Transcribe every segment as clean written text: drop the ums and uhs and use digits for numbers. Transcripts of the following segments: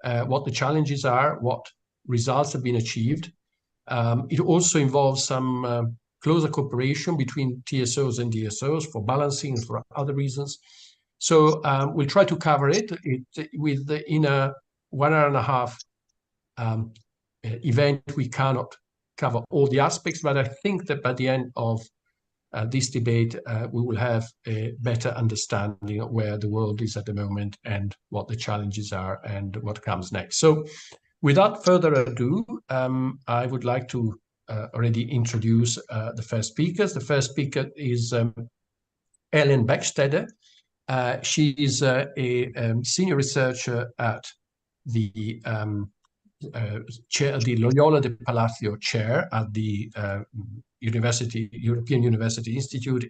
what the challenges are, what results have been achieved. It also involves some closer cooperation between TSOs and DSOs for balancing and for other reasons. So we'll try to cover it in a 1.5 hour event. We cannot cover all the aspects, but I think that by the end of this debate, we will have a better understanding of where the world is at the moment and what the challenges are and what comes next. So without further ado, I would like to already introduce the first speakers. The first speaker is Ellen Beckstede. She is a senior researcher at the the Loyola de Palacio chair at the European University Institute.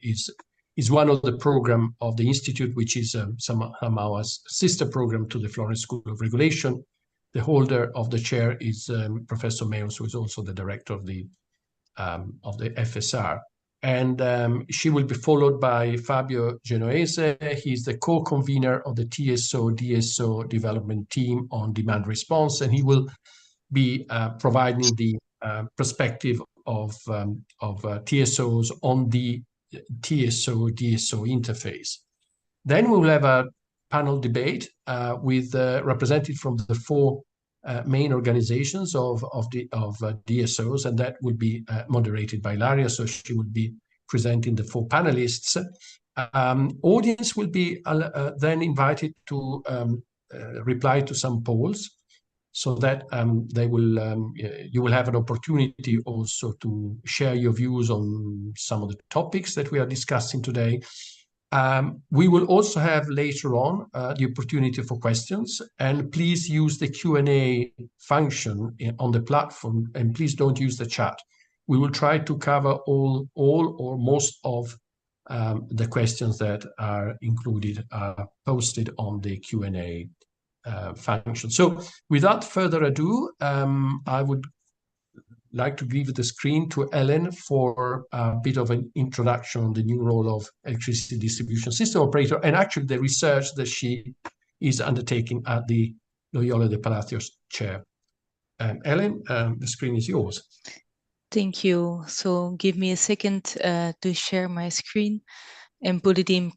Is one of the program of the institute, which is somehow a sister program to the Florence School of Regulation. The holder of the chair is Professor Meus, who is also the director of the FSR. And she will be followed by Fabio Genoese. He's the co-convener of the TSO-DSO development team on demand response, and he will be providing the perspective of TSOs on the TSO-DSO interface. Then we will have a panel debate with representatives from the four main organizations of DSOs, and that will be moderated by Laria, so she will be presenting the four panelists. Audience will be then invited to reply to some polls, so that you will have an opportunity also to share your views on some of the topics that we are discussing today. We will also have later on the opportunity for questions, and please use the Q&A function on the platform, and please don't use the chat. We will try to cover all or most of the questions that are included, posted on the Q&A function. So without further ado, I would like to give the screen to Ellen for a bit of an introduction on the new role of electricity distribution system operator, and actually the research that she is undertaking at the Loyola de Palacio chair. Ellen, the screen is yours. Thank you. So give me a second to share my screen and put it in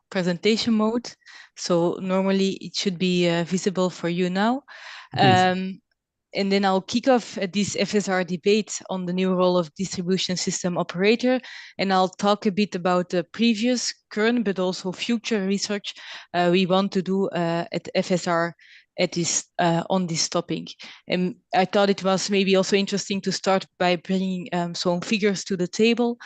presentation mode. So normally it should be visible for you now. And then I'll kick off this FSR debate on the new role of distribution system operator. And I'll talk a bit about the previous, current, but also future research we want to do at FSR on this topic. And I thought it was maybe also interesting to start by bringing some figures to the table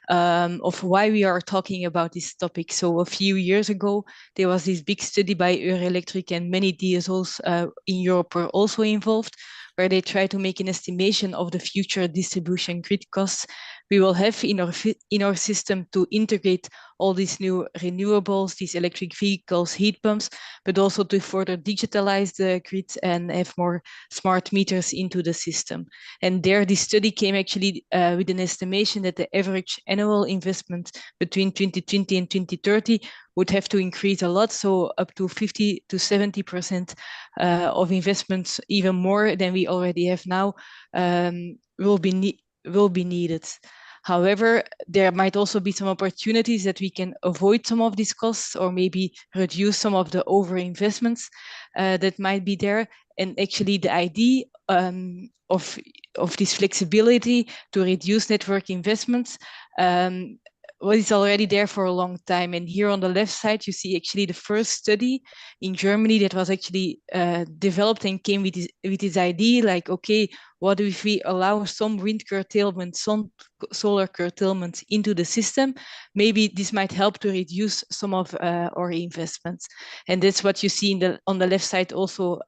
of why we are talking about this topic. So a few years ago, there was this big study by Eurelectric, and many DSOs in Europe were also involved, where they try to make an estimation of the future distribution grid costs we will have in our system to integrate all these new renewables, these electric vehicles, heat pumps, but also to further digitalize the grid and have more smart meters into the system. And there, this study came actually with an estimation that the average annual investment between 2020 and 2030 would have to increase a lot, so up to 50 to 70% of investments, even more than we already have now, will be needed. However, there might also be some opportunities that we can avoid some of these costs, or maybe reduce some of the over-investments that might be there. And actually the idea of this flexibility to reduce network investments was already there for a long time. And here on the left side, you see actually the first study in Germany that was actually developed and came with this idea, like, okay, what if we allow some wind curtailment, some solar curtailment into the system? Maybe this might help to reduce some of our investments. And that's what you see on the left side also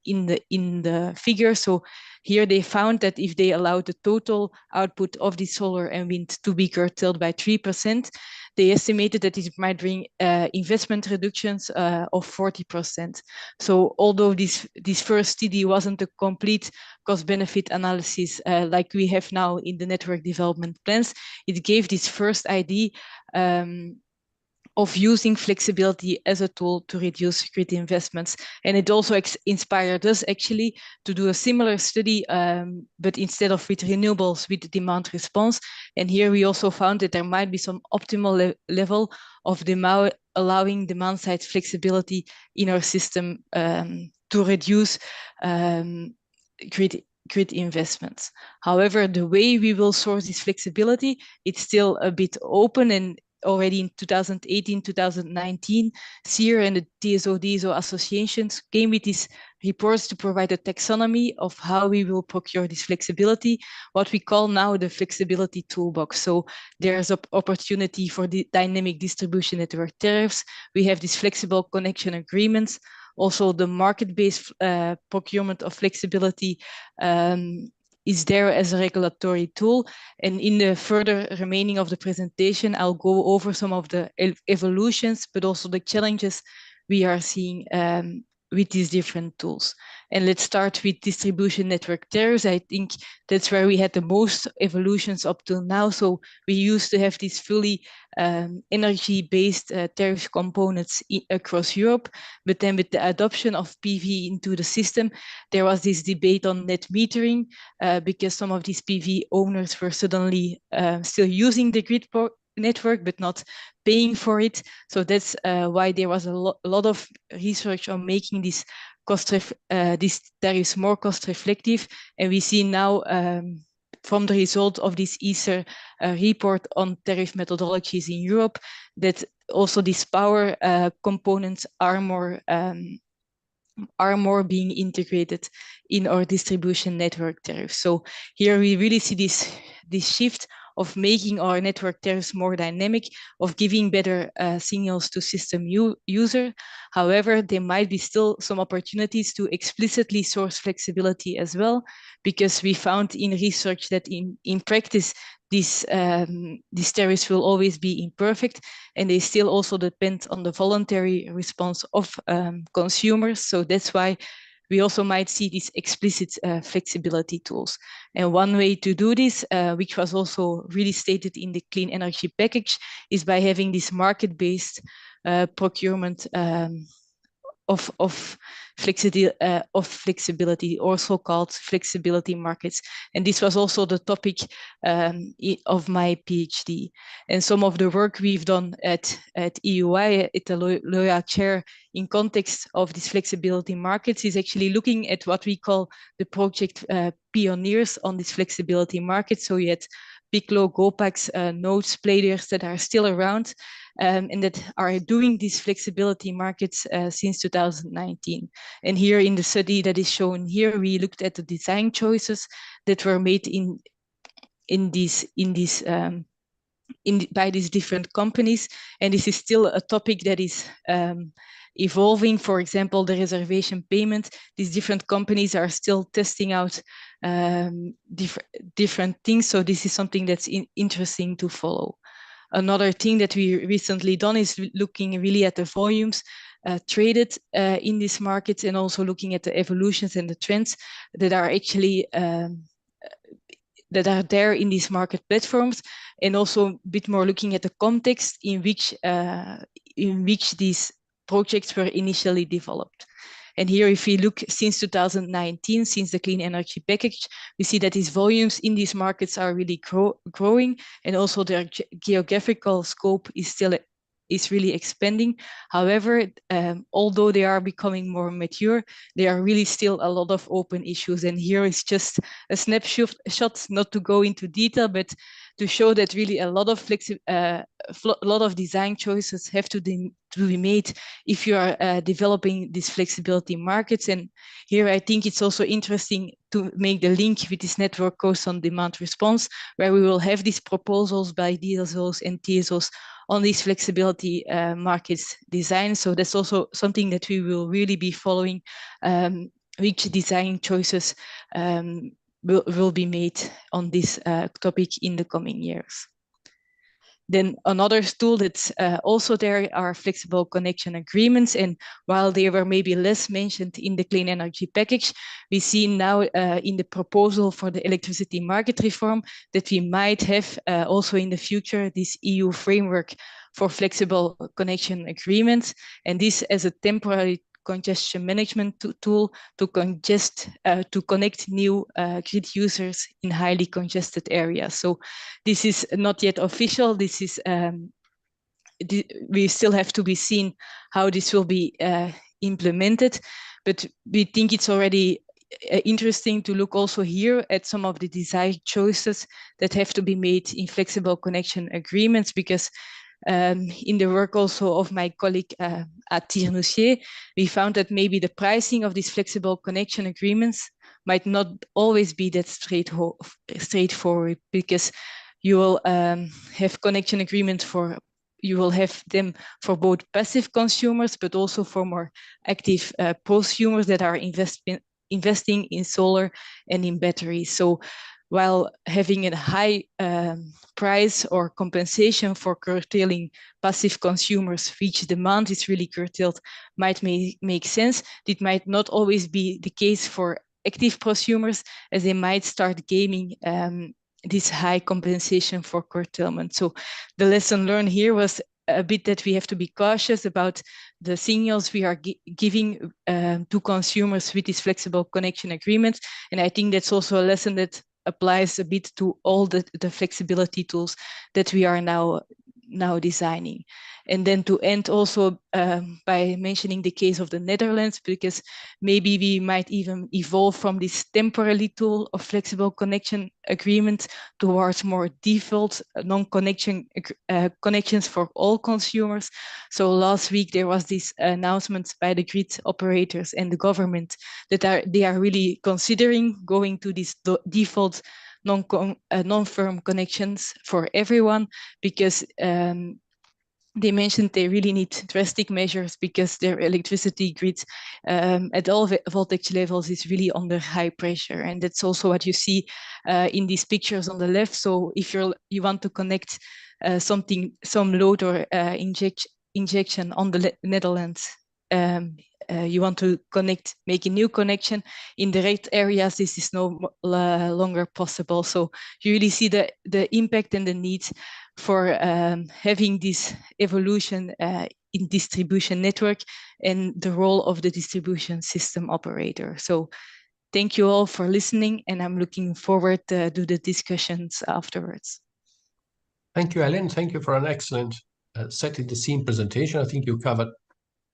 in the figure. So here they found that if they allowed the total output of the solar and wind to be curtailed by 3%, they estimated that it might bring investment reductions of 40%. So although this first study wasn't a complete cost-benefit analysis like we have now in the network development plans, it gave this first idea of using flexibility as a tool to reduce grid investments. And it also inspired us actually to do a similar study, but instead of with renewables, with demand response. And here we also found that there might be some optimal level of allowing demand side flexibility in our system to reduce grid investments. However, the way we will source this flexibility, it's still a bit open, and already in 2018, 2019, SEER and the TSO-DSO associations came with these reports to provide a taxonomy of how we will procure this flexibility, what we call now the flexibility toolbox. So there's an opportunity for the dynamic distribution network tariffs. We have these flexible connection agreements, also the market-based procurement of flexibility is there as a regulatory tool. And in the further remaining of the presentation, I'll go over some of the evolutions, but also the challenges we are seeing with these different tools. And let's start with distribution network tariffs. I think that's where we had the most evolutions up till now. So we used to have these fully energy-based tariff components across Europe, but then with the adoption of PV into the system, there was this debate on net metering because some of these PV owners were suddenly still using the grid network but not paying for it. So that's why there was a lot of research on making these these tariffs more cost reflective. And we see now from the result of this ESER report on tariff methodologies in Europe that also these power components are more being integrated in our distribution network tariffs. So here we really see this shift of making our network tariffs more dynamic, of giving better signals to system user. However, there might be still some opportunities to explicitly source flexibility as well, because we found in research that in practice, these tariffs will always be imperfect, and they still also depend on the voluntary response of consumers. So that's why we also might see these explicit flexibility tools. And one way to do this, which was also really stated in the clean energy package, is by having this market-based procurement of flexibility, also called flexibility markets. And this was also the topic of my PhD. And some of the work we've done at EUI, at the Loya chair, in context of these flexibility markets, is actually looking at what we call the project pioneers on this flexibility market. So you had Piccolo, Gopax, nodes players that are still around and that are doing these flexibility markets since 2019. And here in the study that is shown here, we looked at the design choices that were made by these different companies. And this is still a topic that is evolving. For example, the reservation payment, these different companies are still testing out different things. So this is something that's interesting to follow. Another thing that we recently done is looking really at the volumes traded in these markets, and also looking at the evolutions and the trends that are actually that are there in these market platforms, and also a bit more looking at the context in which these projects were initially developed. And here, if we look since 2019, since the clean energy package, we see that these volumes in these markets are really growing, and also their geographical scope is really expanding. However, although they are becoming more mature, there are really still a lot of open issues. And here is just a snapshot, not to go into detail, but to show that really a lot of design choices have to be made if you are developing these flexibility markets. And here I think it's also interesting to make the link with this network cost on demand response, where we will have these proposals by DSOs and TSOs on these flexibility markets design. So that's also something that we will really be following, which design choices will be made on this topic in the coming years. Then another tool that's also there are flexible connection agreements. And while they were maybe less mentioned in the clean energy package, we see now in the proposal for the electricity market reform that we might have also in the future this EU framework for flexible connection agreements, and this as a temporary congestion management tool to connect new grid users in highly congested areas. So this is not yet official. This is we still have to be seen how this will be implemented, but we think it's already interesting to look also here at some of the design choices that have to be made in flexible connection agreements, because in the work also of my colleague at Tirnoussier, we found that maybe the pricing of these flexible connection agreements might not always be that straightforward, because you will have connection agreements you will have them for both passive consumers, but also for more active prosumers that are investing in solar and in batteries. So while having a high price or compensation for curtailing passive consumers, which demand is really curtailed, might make sense, it might not always be the case for active prosumers, as they might start gaming this high compensation for curtailment. So the lesson learned here was a bit that we have to be cautious about the signals we are giving to consumers with these flexible connection agreements. And I think that's also a lesson that applies a bit to all the flexibility tools that we are now designing. And then to end also by mentioning the case of the Netherlands, because maybe we might even evolve from this temporary tool of flexible connection agreement towards more default non-connection connections for all consumers. So last week there was this announcement by the grid operators and the government that they are really considering going to these default non-firm connections for everyone, because they mentioned they really need drastic measures because their electricity grid at all voltage levels is really under high pressure. And that's also what you see in these pictures on the left. So if you want to connect some load or injection on the Netherlands, you want to make a new connection in the right areas, this is no longer possible. So you really see the impact and the need for having this evolution in distribution network and the role of the distribution system operator. So thank you all for listening, and I'm looking forward to the discussions afterwards. Thank you, Ellen. Thank you for an excellent setting the scene presentation. I think you covered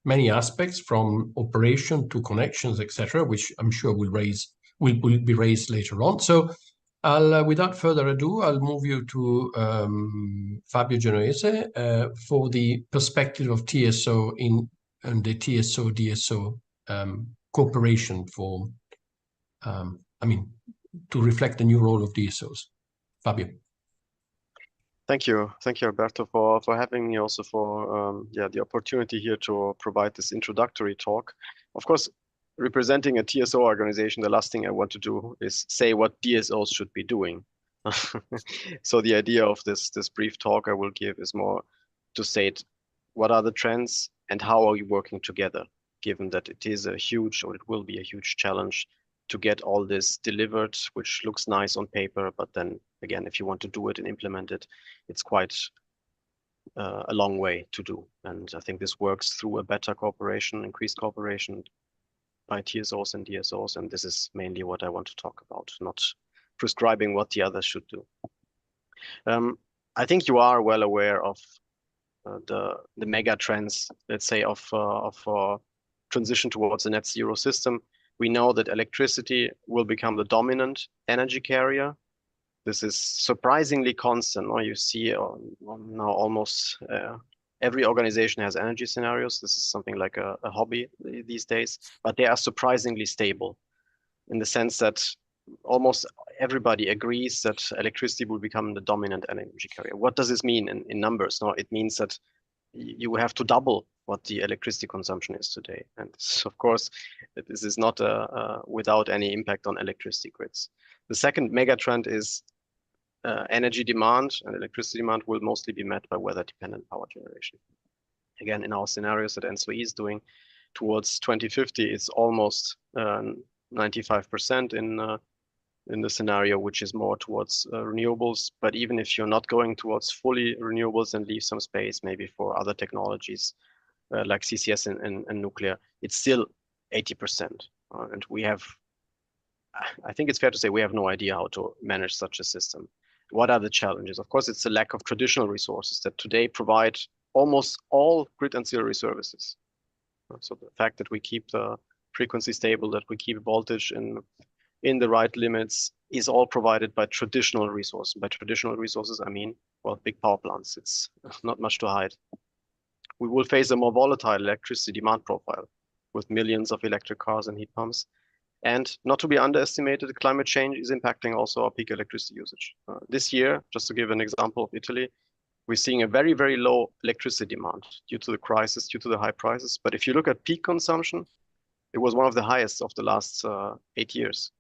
many aspects from operation to connections, etc., which I'm sure will be raised later on. So without further ado, I'll move you to Fabio Genoese for the perspective of TSO and the TSO-DSO cooperation for, to reflect the new role of DSOs. Fabio. Thank you, Alberto, for having me, also for the opportunity here to provide this introductory talk. Of course, representing a TSO organization, the last thing I want to do is say what DSOs should be doing. So the idea of this brief talk I will give is more to state what are the trends and how are we working together, given that it is a huge, or it will be a huge challenge to get all this delivered, which looks nice on paper, but then again, if you want to do it and implement it, it's quite a long way to do. And I think this works through a better cooperation, increased cooperation by TSOs and DSOs, and this is mainly what I want to talk about, not prescribing what the others should do. I think you are well aware of the mega trends, let's say, of transition towards a net zero system. We know that electricity will become the dominant energy carrier. This is surprisingly constant. You see now almost every organization has energy scenarios. This is something like a hobby these days, but they are surprisingly stable in the sense that almost everybody agrees that electricity will become the dominant energy carrier. What does this mean in numbers? No, it means that you have to double what the electricity consumption is today. And of course, this is not without any impact on electricity grids. The second mega trend is energy demand, and electricity demand will mostly be met by weather-dependent power generation. Again, in our scenarios that ENSO-E is doing, towards 2050, it's almost 95% in the scenario which is more towards renewables. But even if you're not going towards fully renewables and leave some space maybe for other technologies like CCS and nuclear, it's still 80%. And we have, I think it's fair to say, we have no idea how to manage such a system. What are the challenges? Of course, it's the lack of traditional resources that today provide almost all grid ancillary services. So the fact that we keep the frequency stable, that we keep voltage in the right limits, is all provided by traditional resources. By traditional resources, I mean, well, big power plants. It's not much to hide. We will face a more volatile electricity demand profile with millions of electric cars and heat pumps. And not to be underestimated, climate change is impacting also our peak electricity usage. This year, just to give an example of Italy, we're seeing a very, very low electricity demand due to the crisis, due to the high prices. But if you look at peak consumption, it was one of the highest of the last 8 years.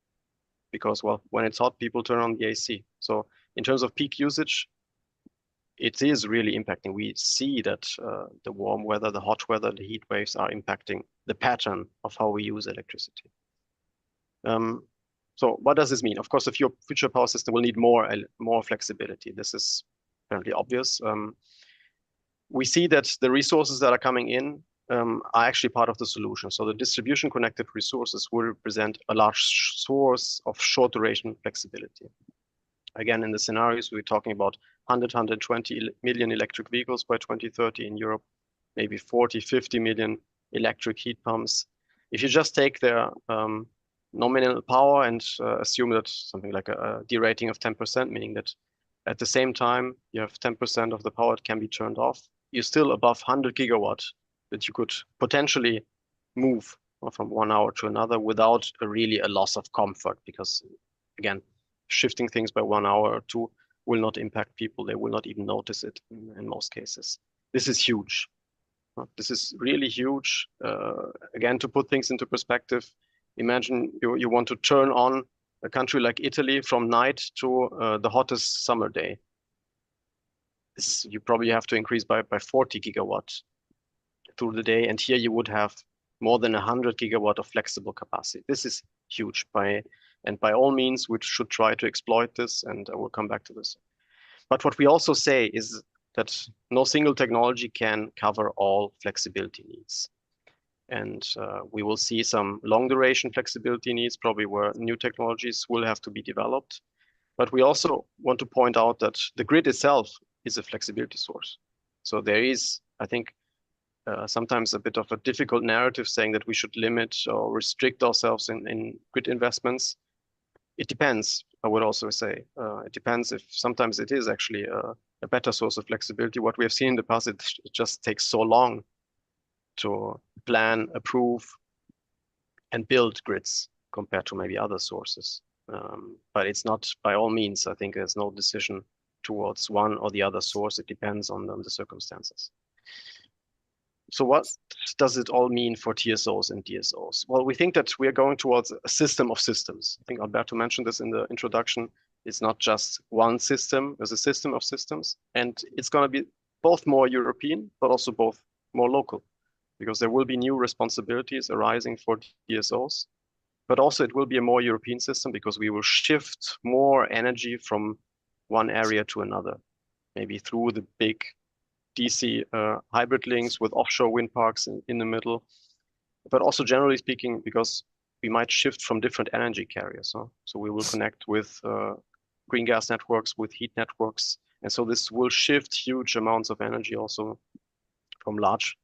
Because, well, when it's hot, people turn on the AC. So in terms of peak usage, it is really impacting. We see that the warm weather, the hot weather, the heat waves are impacting the pattern of how we use electricity. So what does this mean? Of course, the future power system will need more flexibility. This is apparently obvious. We see that the resources that are coming in are actually part of the solution. So the distribution connected resources will represent a large source of short duration flexibility. Again, in the scenarios, we're talking about 120 million electric vehicles by 2030 in Europe, maybe 40, 50 million electric heat pumps. If you just take their nominal power and assume that something like a derating of 10%, meaning that at the same time, you have 10% of the power that can be turned off, you're still above 100 gigawatt that you could potentially move from 1 hour to another without really a loss of comfort. Because again, shifting things by 1 hour or two will not impact people. They will not even notice it in most cases. This is huge. This is really huge. Again, to put things into perspective, imagine you want to turn on a country like Italy from night to the hottest summer day. You probably have to increase by 40 gigawatts through the day. And here you would have more than 100 gigawatt of flexible capacity. This is huge. By all means, we should try to exploit this, and I will come back to this. But what we also say is that no single technology can cover all flexibility needs. And we will see some long duration flexibility needs, probably where new technologies will have to be developed. But we also want to point out that the grid itself is a flexibility source. So there is, I think, sometimes a bit of a difficult narrative saying that we should limit or restrict ourselves in grid investments. It depends, I would also say. It depends if sometimes it is actually a better source of flexibility. What we have seen in the past, it just takes so long to plan, approve, and build grids compared to maybe other sources. But it's not, by all means, I think there's no decision towards one or the other source. It depends on the circumstances. So what does it all mean for TSOs and DSOs? Well, we think that we are going towards a system of systems. I think Alberto mentioned this in the introduction. It's not just one system, there's a system of systems. And it's going to be both more European, but also both more local, because there will be new responsibilities arising for DSOs. But also it will be a more European system because we will shift more energy from one area to another, maybe through the big DC hybrid links with offshore wind parks in the middle, but also generally speaking, because we might shift from different energy carriers. So we will connect with green gas networks, with heat networks. And so this will shift huge amounts of energy also from large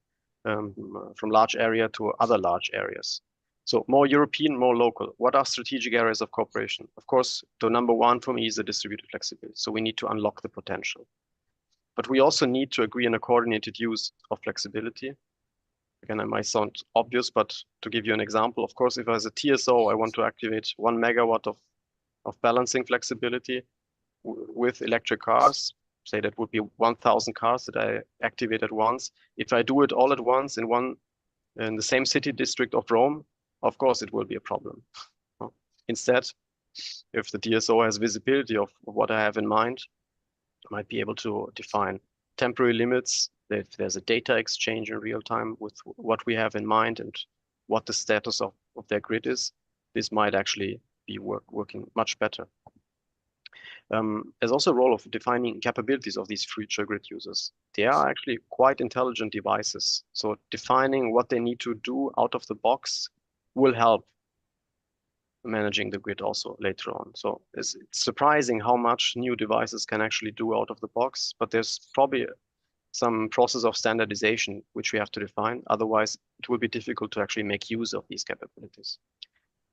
area to other large areas. So more European, more local. What are strategic areas of cooperation? Of course, the number one for me is the distributed flexibility. So we need to unlock the potential. But we also need to agree on a coordinated use of flexibility. Again, it might sound obvious, but to give you an example, of course, if as a TSO, I want to activate 1 megawatt of balancing flexibility with electric cars, say that would be 1,000 cars that I activate at once. If I do it all at once in the same city district of Rome, of course, it will be a problem. Instead, if the DSO has visibility of what I have in mind, I might be able to define temporary limits. If there's a data exchange in real time with what we have in mind and what the status of their grid is, this might actually be working much better. There's also a role of defining capabilities of these future grid users. They are actually quite intelligent devices. So defining what they need to do out of the box will help managing the grid also later on. So it's surprising how much new devices can actually do out of the box, but there's probably some process of standardization which we have to define. Otherwise, it will be difficult to actually make use of these capabilities.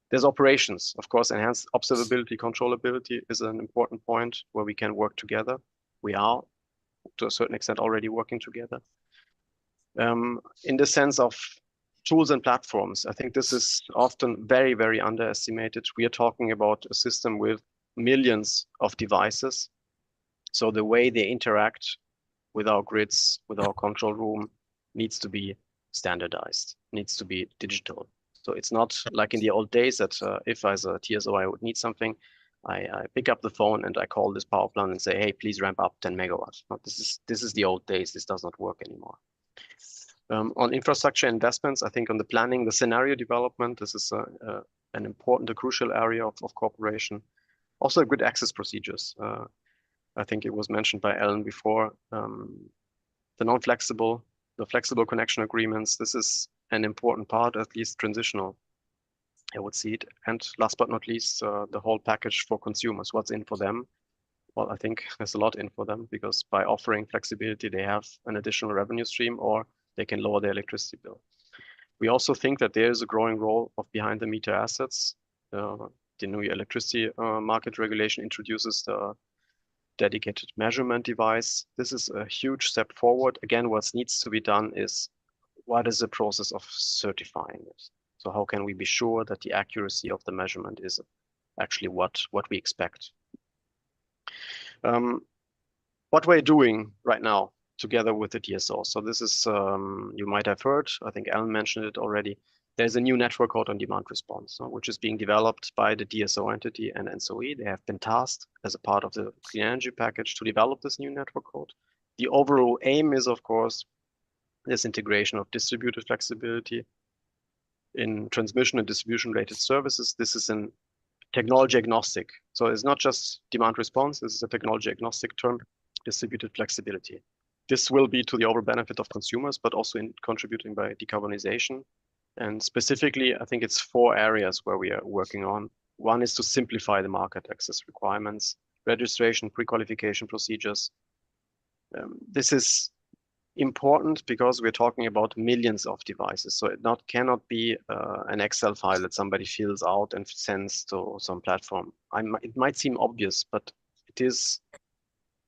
There's operations. Of course, enhanced observability, controllability is an important point where we can work together. We are, to a certain extent, already working together. In the sense of tools and platforms, I think this is often very, very underestimated. We are talking about a system with millions of devices. So the way they interact with our grids, with our control room, needs to be standardized, needs to be digital. So it's not like in the old days that if as a TSO I would need something, I pick up the phone and I call this power plant and say, hey, please ramp up 10 megawatts. No, this is the old days. This does not work anymore. On infrastructure investments, I think on the planning, the scenario development, this is an important, a crucial area of cooperation. Also good access procedures. I think it was mentioned by Ellen before, the flexible connection agreements. This is an important part, at least transitional, I would see it. And last but not least, the whole package for consumers, what's in for them. Well, I think there's a lot in for them because by offering flexibility, they have an additional revenue stream or they can lower their electricity bill. We also think that there is a growing role of behind the meter assets. The new electricity market regulation introduces the dedicated measurement device. This is a huge step forward. Again, what needs to be done is what is the process of certifying it? So how can we be sure that the accuracy of the measurement is actually what we expect? What we're doing right now together with the DSO. So this is, you might have heard, I think Alan mentioned it already. There's a new network code on demand response, which is being developed by the DSO entity and NSOE. They have been tasked as a part of the clean energy package to develop this new network code. The overall aim is, of course, this integration of distributed flexibility in transmission and distribution related services. This is an technology agnostic. So it's not just demand response, this is a technology agnostic term, distributed flexibility. This will be to the overall benefit of consumers, but also in contributing by decarbonization. And specifically, I think it's 4 areas where we are working on. One is to simplify the market access requirements, registration, pre-qualification procedures. This is important because we're talking about millions of devices. So it cannot be an Excel file that somebody fills out and sends to some platform. It might seem obvious, but it is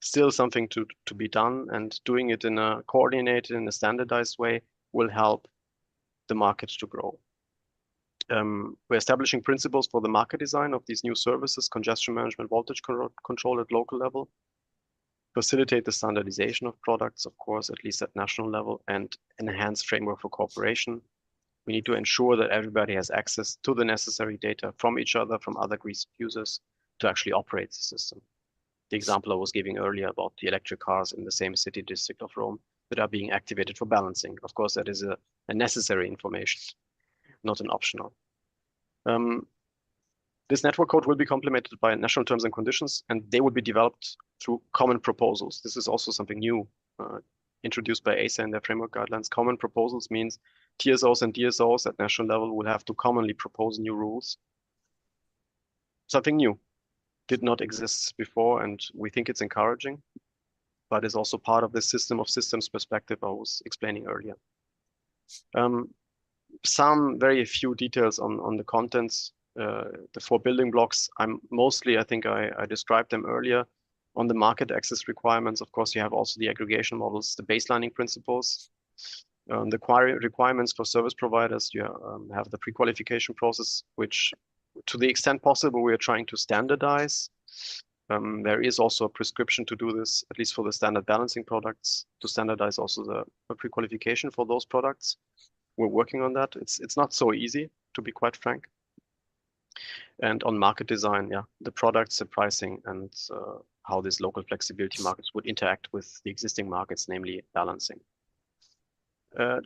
still something to be done, and doing it in a coordinated, in a standardized way will help the market to grow. We're establishing principles for the market design of these new services, congestion management, voltage control at local level, facilitate the standardization of products, of course, at least at national level, and enhance framework for cooperation. We need to ensure that everybody has access to the necessary data from each other, from other grid users, to actually operate the system. The example I was giving earlier about the electric cars in the same city district of Rome that are being activated for balancing. Of course, that is a necessary information, not an optional. This network code will be complemented by national terms and conditions, and they will be developed through common proposals. This is also something new introduced by ASA in their framework guidelines. Common proposals means TSOs and DSOs at national level will have to commonly propose new rules. Something new, did not exist before, and we think it's encouraging, but is also part of the system of systems perspective I was explaining earlier. Some very few details on the contents. The 4 building blocks, I think I described them earlier. On the market access requirements, of course, you have also the aggregation models, the baselining principles, the requirements for service providers. You have the pre-qualification process, which to the extent possible, we are trying to standardize. There is also a prescription to do this, at least for the standard balancing products, to standardize also the pre-qualification for those products. We're working on that. It's not so easy, to be quite frank. And on market design, yeah, the products, the pricing, and how these local flexibility markets would interact with the existing markets, namely balancing.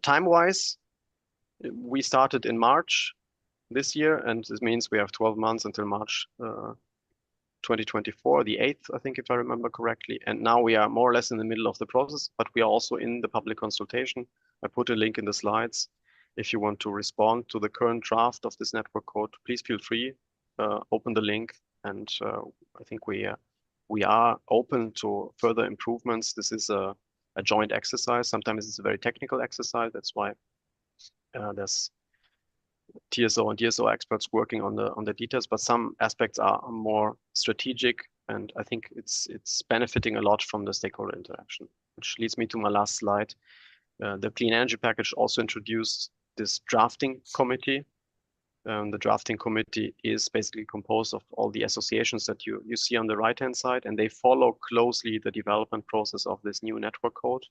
Time-wise, we started in March. this year, and this means we have 12 months until March 2024, the 8th, I think, if I remember correctly. And now we are more or less in the middle of the process, but we are also in the public consultation. I put a link in the slides. If you want to respond to the current draft of this network code, please feel free, open the link. And I think we are open to further improvements. This is a joint exercise. Sometimes it's a very technical exercise. That's why there's TSO and DSO experts working on the details, but some aspects are more strategic, and I think it's benefiting a lot from the stakeholder interaction, which leads me to my last slide. The Clean Energy Package also introduced this drafting committee. The drafting committee is basically composed of all the associations that you see on the right-hand side, and they follow closely the development process of this new network code.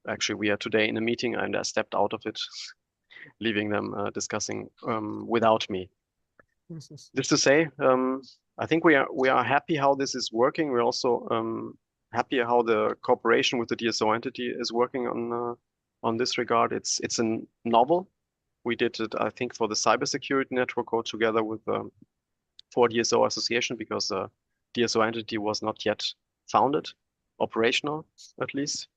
Actually, we are today in a meeting and I stepped out of it, leaving them discussing without me. Just to say, I think we are happy how this is working. We're also happy how the cooperation with the DSO entity is working on this regard. It's a novel. We did it, I think, for the cybersecurity network code together with 4DSO association, because the DSO entity was not yet founded, operational at least.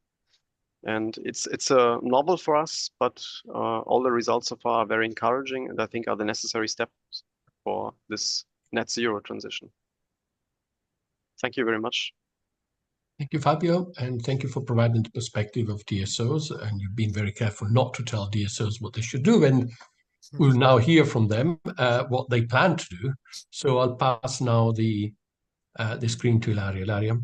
And it's a novel for us, but all the results so far are very encouraging, and I think are the necessary steps for this net zero transition. Thank you very much. Thank you, Fabio, and thank you for providing the perspective of DSOs. And you've been very careful not to tell DSOs what they should do, and we'll now hear from them what they plan to do. So I'll pass now the screen to Ilaria. Ilaria.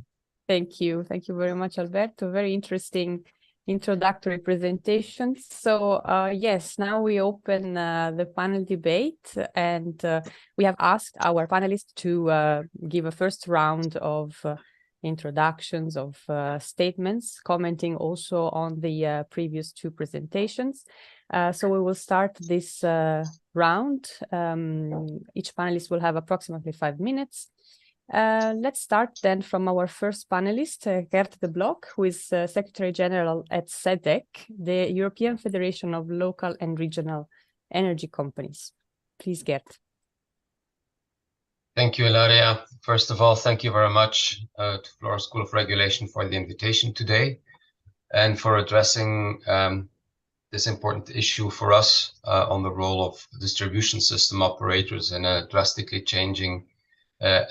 Thank you very much, Alberto. Very interesting introductory presentation. So yes, now we open the panel debate, and we have asked our panelists to give a first round of introductions, of statements, commenting also on the previous two presentations. So we will start this round. Each panelist will have approximately 5 minutes. Let's start then from our first panelist, Gert de Blok, who is Secretary General at SEDEC, the European Federation of Local and Regional Energy Companies. Please, Gert. Thank you, Ilaria. First of all, thank you very much to Florida School of Regulation for the invitation today and for addressing this important issue for us on the role of distribution system operators in a drastically changing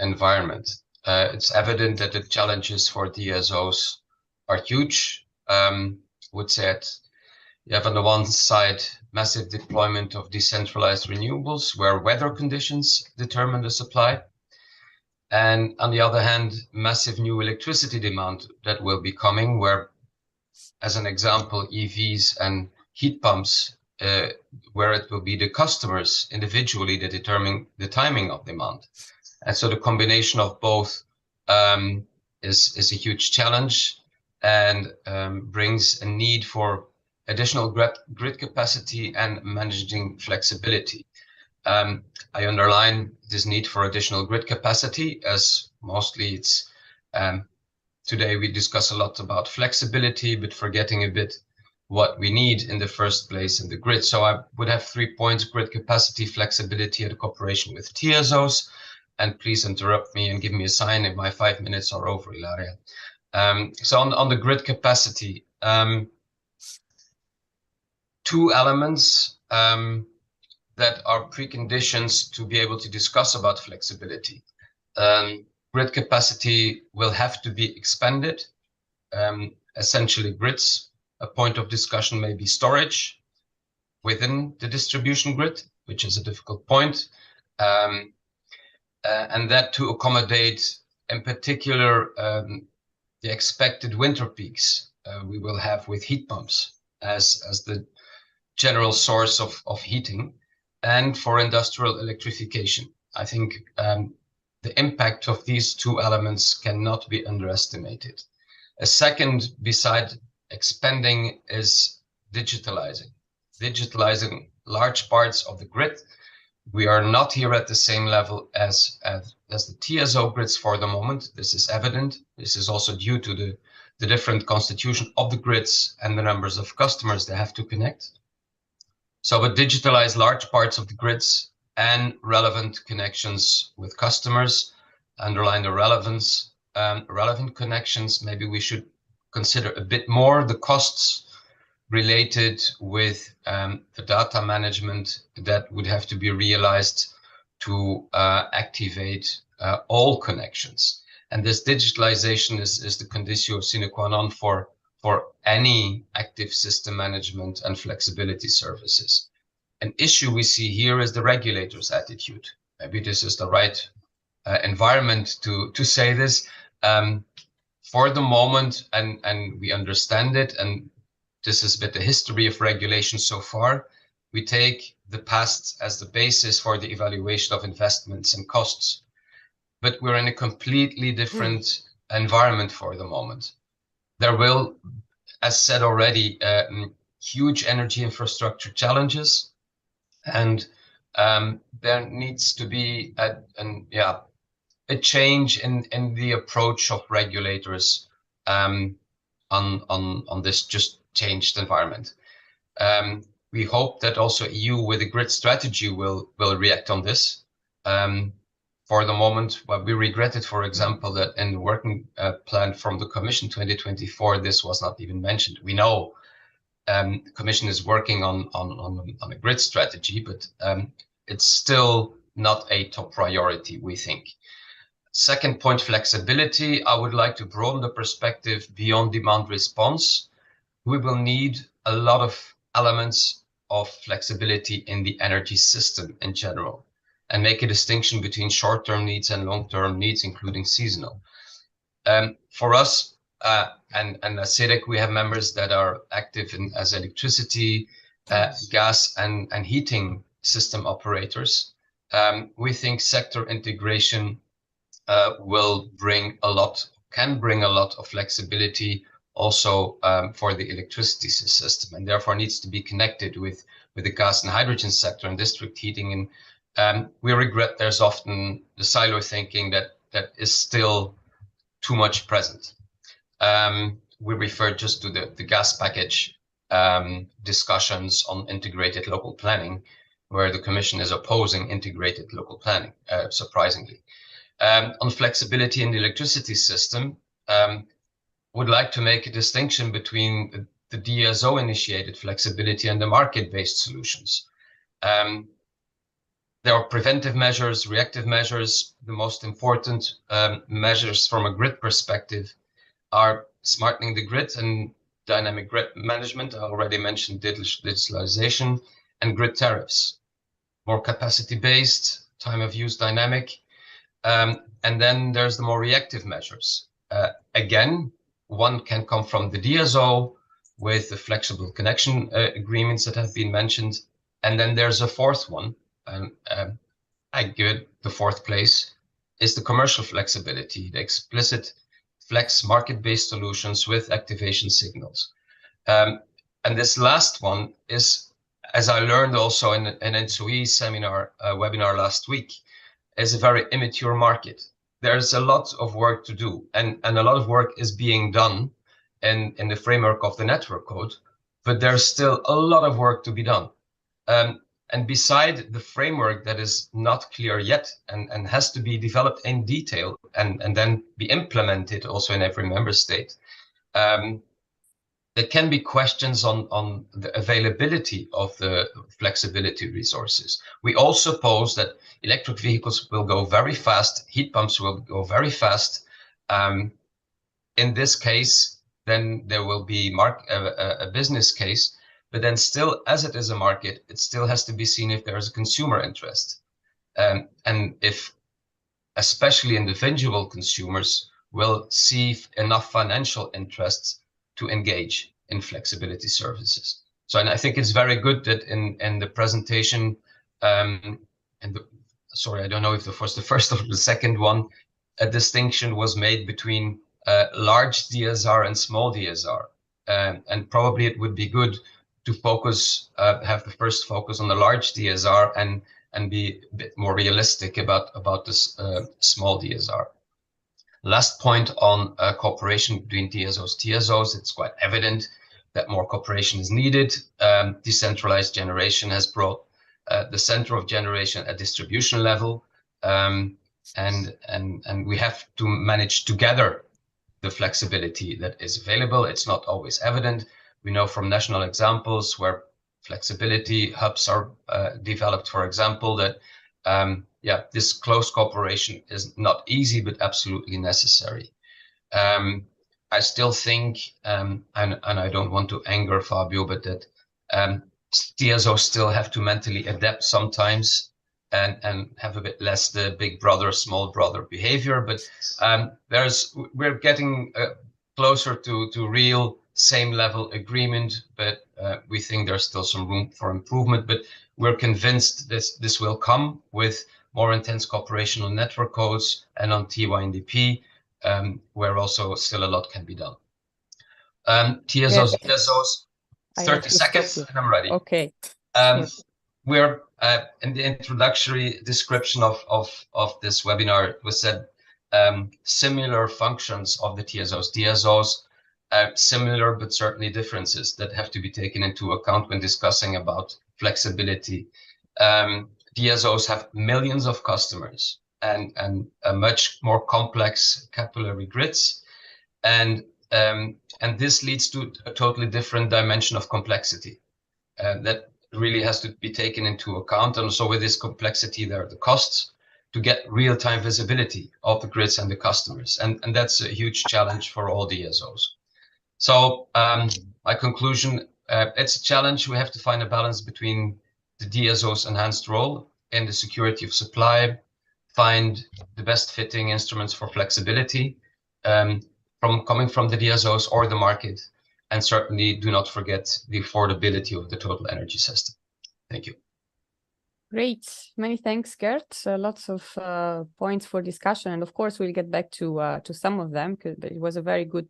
environment. It's evident that the challenges for DSOs are huge. Would say you have on the one side massive deployment of decentralized renewables where weather conditions determine the supply, and on the other hand, massive new electricity demand that will be coming, where, as an example, EVs and heat pumps, where it will be the customers individually that determine the timing of demand. And so the combination of both is a huge challenge and brings a need for additional grid capacity and managing flexibility. I underline this need for additional grid capacity, as mostly it's today we discuss a lot about flexibility, but forgetting a bit what we need in the first place in the grid. So I would have 3 points: grid capacity, flexibility, and cooperation with TSOs. And please interrupt me and give me a sign if my 5 minutes are over, Ilaria. So on the grid capacity, 2 elements that are preconditions to be able to discuss about flexibility. Grid capacity will have to be expanded, essentially grids. A point of discussion may be storage within the distribution grid, which is a difficult point. And that to accommodate, in particular, the expected winter peaks we will have with heat pumps as the general source of heating, and for industrial electrification. I think the impact of these 2 elements cannot be underestimated. A second, beside expanding, is digitalizing large parts of the grid. We are not here at the same level as the TSO grids for the moment. This is evident. This is also due to the different constitution of the grids and the numbers of customers they have to connect. So but digitalize large parts of the grids and relevant connections with customers. Underline the relevance. Relevant connections, maybe we should consider a bit more the costs related with the data management that would have to be realized to activate all connections. And this digitalization is the conditio sine qua non for any active system management and flexibility services. An issue we see here is the regulator's attitude. Maybe this is the right environment to say this. For the moment, and we understand it, and this is a bit the history of regulation so far, we take the past as the basis for the evaluation of investments and costs. But we're in a completely different environment for the moment. There will, as said already, huge energy infrastructure challenges, and there needs to be a change in the approach of regulators on this just changed environment. We hope that also EU with a grid strategy will react on this. For the moment, we regretted, for example, that in the working plan from the Commission 2024, this was not even mentioned. We know the Commission is working on a grid strategy, but it's still not a top priority, we think. Second point, flexibility. I would like to broaden the perspective beyond demand response. We will need a lot of elements of flexibility in the energy system in general, and make a distinction between short-term needs and long-term needs, including seasonal. For us, and as CEDEC, we have members that are active as electricity, gas, and heating system operators. We think sector integration can bring a lot of flexibility also for the electricity system, and therefore needs to be connected with the gas and hydrogen sector and district heating. And we regret there's often the silo thinking that is still too much present. We refer just to the gas package discussions on integrated local planning, where the Commission is opposing integrated local planning, surprisingly. On flexibility in the electricity system, would like to make a distinction between the DSO-initiated flexibility and the market-based solutions. There are preventive measures, reactive measures. The most important measures from a grid perspective are smartening the grid and dynamic grid management. I already mentioned digitalization and grid tariffs. More capacity-based, time of use dynamic. And then there's the more reactive measures. Again, one can come from the DSO with the flexible connection agreements that have been mentioned. And then there's a fourth one, and I give it the fourth place, is the commercial flexibility, the explicit flex market-based solutions with activation signals. And this last one is, as I learned also in an NSOE seminar, webinar last week, is a very immature market. There's a lot of work to do, and a lot of work is being done in the framework of the network code, but there's still a lot of work to be done. And beside the framework that is not clear yet and has to be developed in detail and then be implemented also in every member state, there can be questions on the availability of the flexibility resources. We all suppose that electric vehicles will go very fast, heat pumps will go very fast. In this case, then there will be a business case, but then still, as it is a market, it still has to be seen if there is a consumer interest. And if especially individual consumers will see enough financial interests to engage in flexibility services. So, and I think it's very good that in the presentation, sorry, I don't know if it was the first or the second one, a distinction was made between large DSR and small DSR. And probably it would be good to focus, have the first focus on the large DSR and be a bit more realistic about this small DSR. Last point on cooperation between DSOs, TSOs, it's quite evident that more cooperation is needed. Decentralized generation has brought the center of generation at distribution level, and we have to manage together the flexibility that is available. It's not always evident. We know from national examples where flexibility hubs are developed, for example, that this close cooperation is not easy, but absolutely necessary. I still think, and I don't want to anger Fabio, but that TSOs still have to mentally adapt sometimes and have a bit less the big brother, small brother behavior. But we're getting closer to real same level agreement, but we think there's still some room for improvement. But we're convinced this will come with more intense cooperation on network codes and on TYNDP, where also still a lot can be done. TSOs, 30 seconds, and I'm ready. Okay. We're in the introductory description of this webinar, we said similar functions of the TSOs. TSOs similar, but certainly differences that have to be taken into account when discussing about flexibility. TSOs have millions of customers and a much more complex capillary grids, and this leads to a totally different dimension of complexity that really has to be taken into account. And so with this complexity, there are the costs to get real-time visibility of the grids and the customers, and that's a huge challenge for all DSOs. So my conclusion, it's a challenge. We have to find a balance between the DSO's enhanced role in the security of supply, find the best fitting instruments for flexibility coming from the DSOs or the market, and certainly do not forget the affordability of the total energy system. Thank you. Great. Many thanks, Gert. Lots of points for discussion. And of course, we'll get back to some of them because it was a very good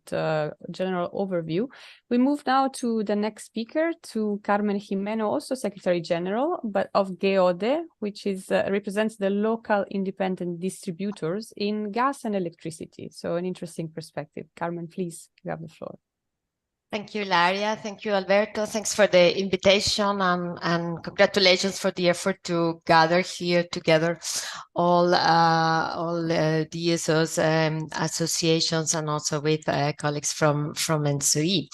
general overview. We move now to the next speaker, to Carmen Jimeno, also Secretary General, but of GEODE, which is represents the local independent distributors in gas and electricity. So an interesting perspective. Carmen, please, you have the floor. Thank you, Laria. Thank you, Alberto. Thanks for the invitation and congratulations for the effort to gather here together all DSOs associations and also with colleagues from NSOE.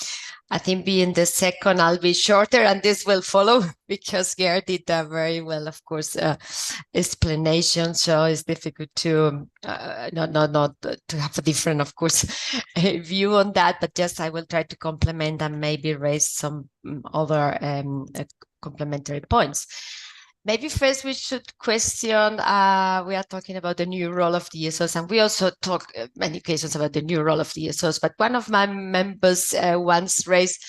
I think being the second, I'll be shorter and this will follow because Gerd did a very well, of course, explanation. So it's difficult to not to have a different, of course, view on that. But just I will try to complement and maybe raise some other complementary points. Maybe first we should question, we are talking about the new role of DSOs, and we also talk many occasions about the new role of DSOs, but one of my members once raised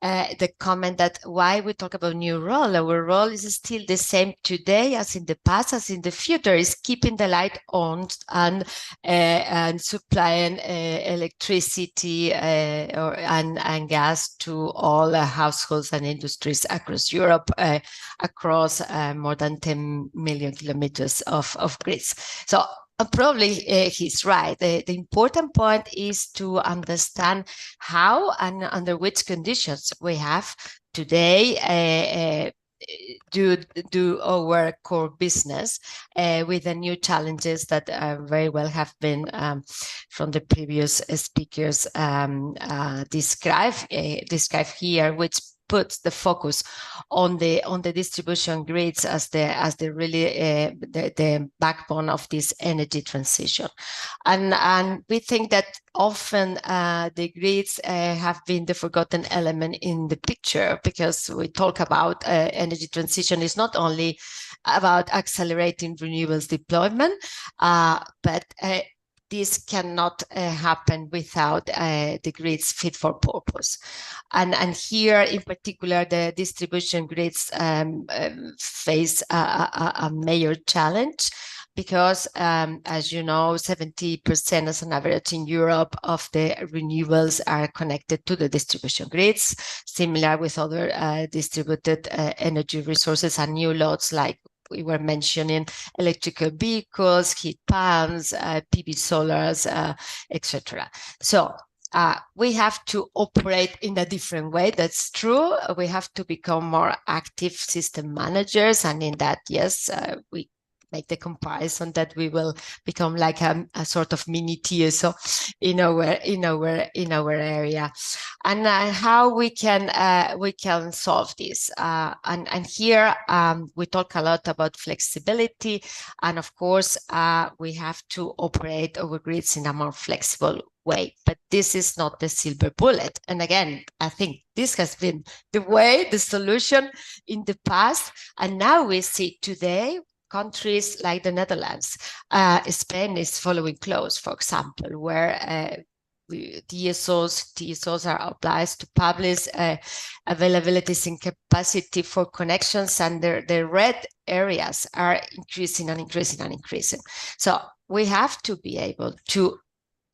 the comment that why we talk about new role, our role is still the same today as in the past, as in the future, is keeping the light on and supplying electricity and gas to all households and industries across Europe, across more than 10 million kilometers of grids. So probably he's right. The important point is to understand how and under which conditions we have today do our core business with the new challenges that very well have been from the previous speakers described here, which puts the focus on the distribution grids as the really the backbone of this energy transition, and we think that often the grids have been the forgotten element in the picture, because we talk about energy transition is not only about accelerating renewables deployment, but this cannot happen without the grids fit for purpose. And here, in particular, the distribution grids face a major challenge because, as you know, 70% as an average in Europe of the renewables are connected to the distribution grids, similar with other distributed energy resources and new loads like we were mentioning electrical vehicles, heat pumps, PV solars, etc. So we have to operate in a different way. That's true. We have to become more active system managers. And in that, yes, we make the comparison that we will become like a sort of mini TSO in our area, and how we can solve this. And here we talk a lot about flexibility, and of course we have to operate our grids in a more flexible way. But this is not the silver bullet. And again, I think this has been the solution in the past, and now we see today countries like the Netherlands, Spain is following close, for example, where TSOs are obliged to publish availabilities and capacity for connections, and the red areas are increasing and increasing and increasing. So we have to be able to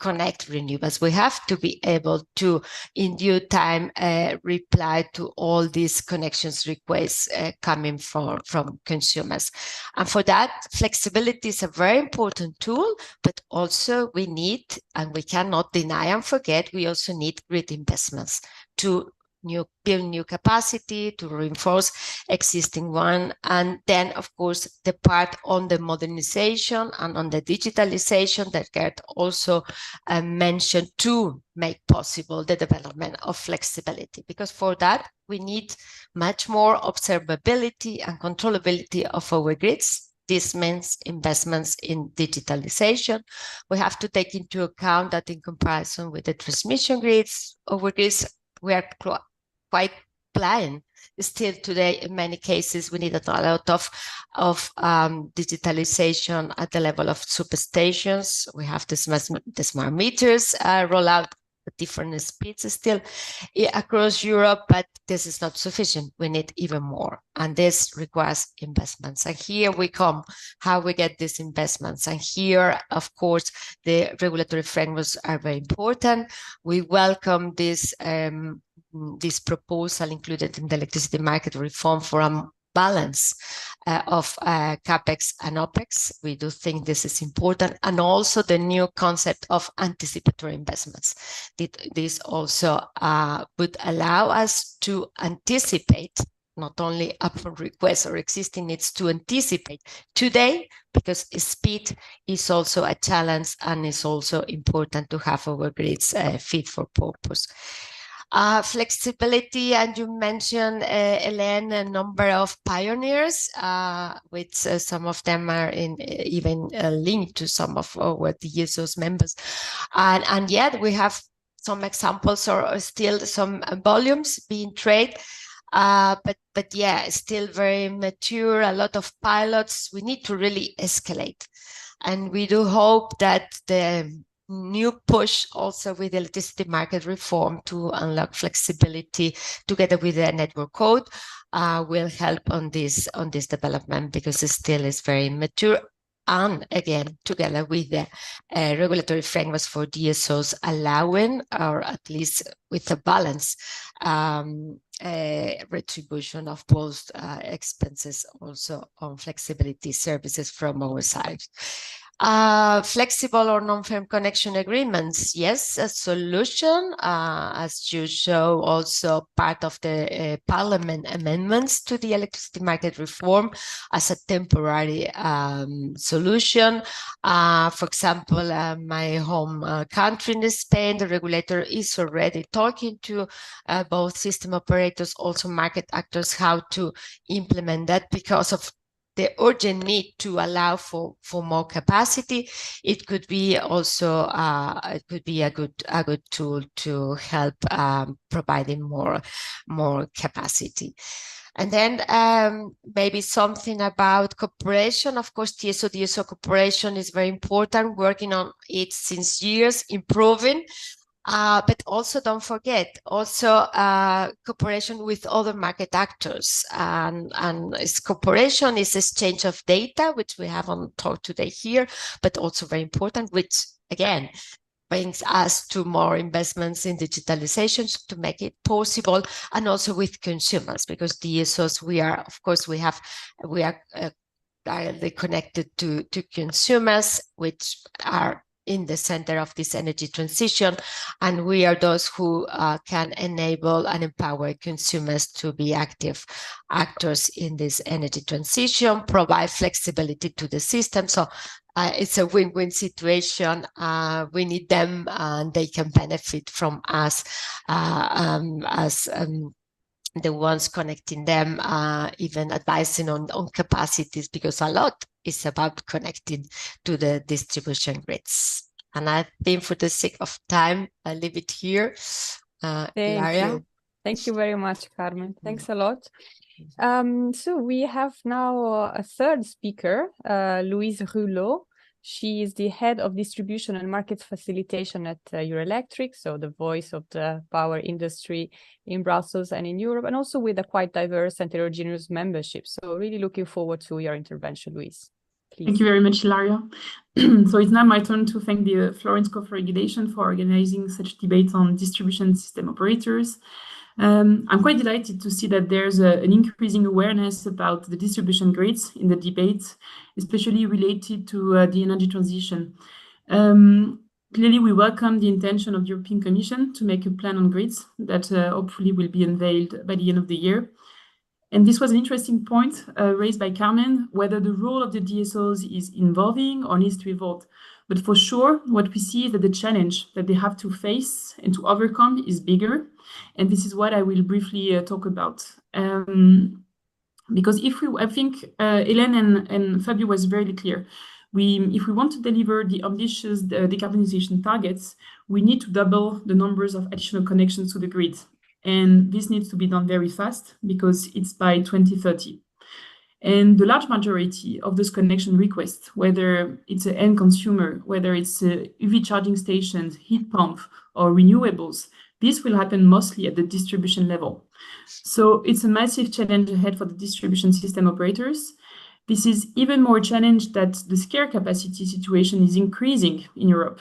connect renewables. We have to be able to, in due time, reply to all these connections requests coming from consumers. And for that, flexibility is a very important tool, but also we need, and we cannot deny and forget, we also need grid investments to build new capacity, to reinforce existing one. And then, of course, the part on the modernization and on the digitalization that Gert also mentioned, to make possible the development of flexibility. Because for that, we need much more observability and controllability of our grids. This means investments in digitalization. We have to take into account that in comparison with the transmission grids, our grids, we are quite blind still today. In many cases, we need a lot of digitalization at the level of substations. We have the smart meters roll out at different speeds still across Europe, but this is not sufficient. We need even more, and this requires investments. And here we come, how we get these investments. And here, of course, the regulatory frameworks are very important. We welcome this proposal included in the electricity market reform for a balance of capex and opex. We do think this is important, and also the new concept of anticipatory investments. This also would allow us to anticipate not only upon requests or existing needs, to anticipate today, because speed is also a challenge, and it's also important to have our grids fit for purpose. Flexibility, and you mentioned, Elaine, a number of pioneers, which some of them are even linked to some of our TSO's members. And yet we have some examples, or still some volumes being traded. But yeah, still very mature, a lot of pilots. We need to really escalate. And we do hope that the new push also with the electricity market reform to unlock flexibility together with the network code will help on this development, because it still is very mature. And again, together with the regulatory frameworks for DSOs allowing, or at least with a balance, retribution of both expenses also on flexibility services from our side. Flexible or non-firm connection agreements, yes, a solution, as you show, also part of the Parliament amendments to the electricity market reform as a temporary solution. For example, my home country in Spain, the regulator is already talking to both system operators, also market actors, how to implement that because of the urgent need to allow for more capacity. It could be also it could be a good tool to help providing more capacity. And then maybe something about cooperation. Of course, TSO-DSO cooperation is very important, working on it since years, improving. But also don't forget, also cooperation with other market actors. And cooperation is exchange of data, which we haven't talked today here, but also very important, which again brings us to more investments in digitalization to make it possible, and also with consumers, because DSOs, we are directly connected to consumers, which are in the center of this energy transition, and we are those who can enable and empower consumers to be active actors in this energy transition, provide flexibility to the system. So it's a win-win situation. We need them, and they can benefit from us as the ones connecting them, even advising on capacities, because a lot is about connecting to the distribution grids. And I think for the sake of time, I'll leave it here. Ilaria? Thank you very much, Carmen. Thanks a lot. So we have now a third speaker, Louise Rouleau. She is the head of distribution and market facilitation at Eurelectric, so the voice of the power industry in Brussels and in Europe, and also with a quite diverse and heterogeneous membership. So really looking forward to your intervention, Louise. Please. Thank you very much, Ilaria. So it's now my turn to thank the Florence School of Regulation for organizing such debate on distribution system operators. I'm quite delighted to see that there's an increasing awareness about the distribution grids in the debate, especially related to the energy transition. Clearly, we welcome the intention of the European Commission to make a plan on grids that hopefully will be unveiled by the end of the year. And this was an interesting point raised by Carmen, whether the role of the DSOs is evolving or needs to evolve. But for sure, what we see is that the challenge that they have to face and to overcome is bigger. And this is what I will briefly talk about. Because I think Hélène and Fabio was very clear. If we want to deliver the ambitious decarbonization targets, we need to double the numbers of additional connections to the grid. And this needs to be done very fast because it's by 2030. And the large majority of those connection requests, whether it's an end consumer, whether it's EV charging stations, heat pump, or renewables, this will happen mostly at the distribution level. So it's a massive challenge ahead for the distribution system operators. This is even more challenge that the scarce capacity situation is increasing in Europe.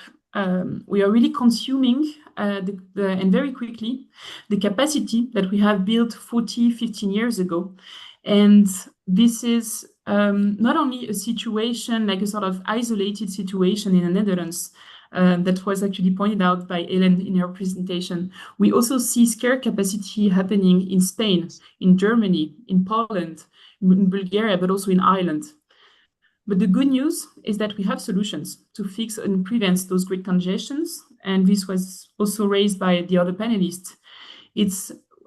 We are really consuming, and very quickly, the capacity that we have built 40, 15 years ago. And this is not only a situation, like a sort of isolated situation in the Netherlands, that was actually pointed out by Hélène in her presentation. We also see scarce capacity happening in Spain, in Germany, in Poland, in Bulgaria, but also in Ireland. But the good news is that we have solutions to fix and prevent those grid congestions. And this was also raised by the other panelists.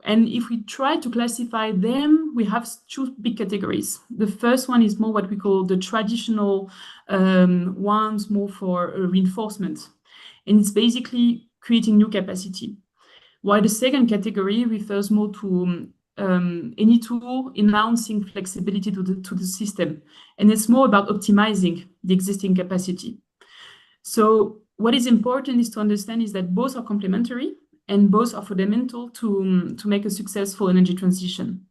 And if we try to classify them, we have two big categories. The first one is more what we call the traditional ones, more for reinforcement. And it's basically creating new capacity. While the second category refers more to any tool announcing flexibility to the system. And it's more about optimizing the existing capacity. So what is important is to understand is that both are complementary and both are fundamental to make a successful energy transition.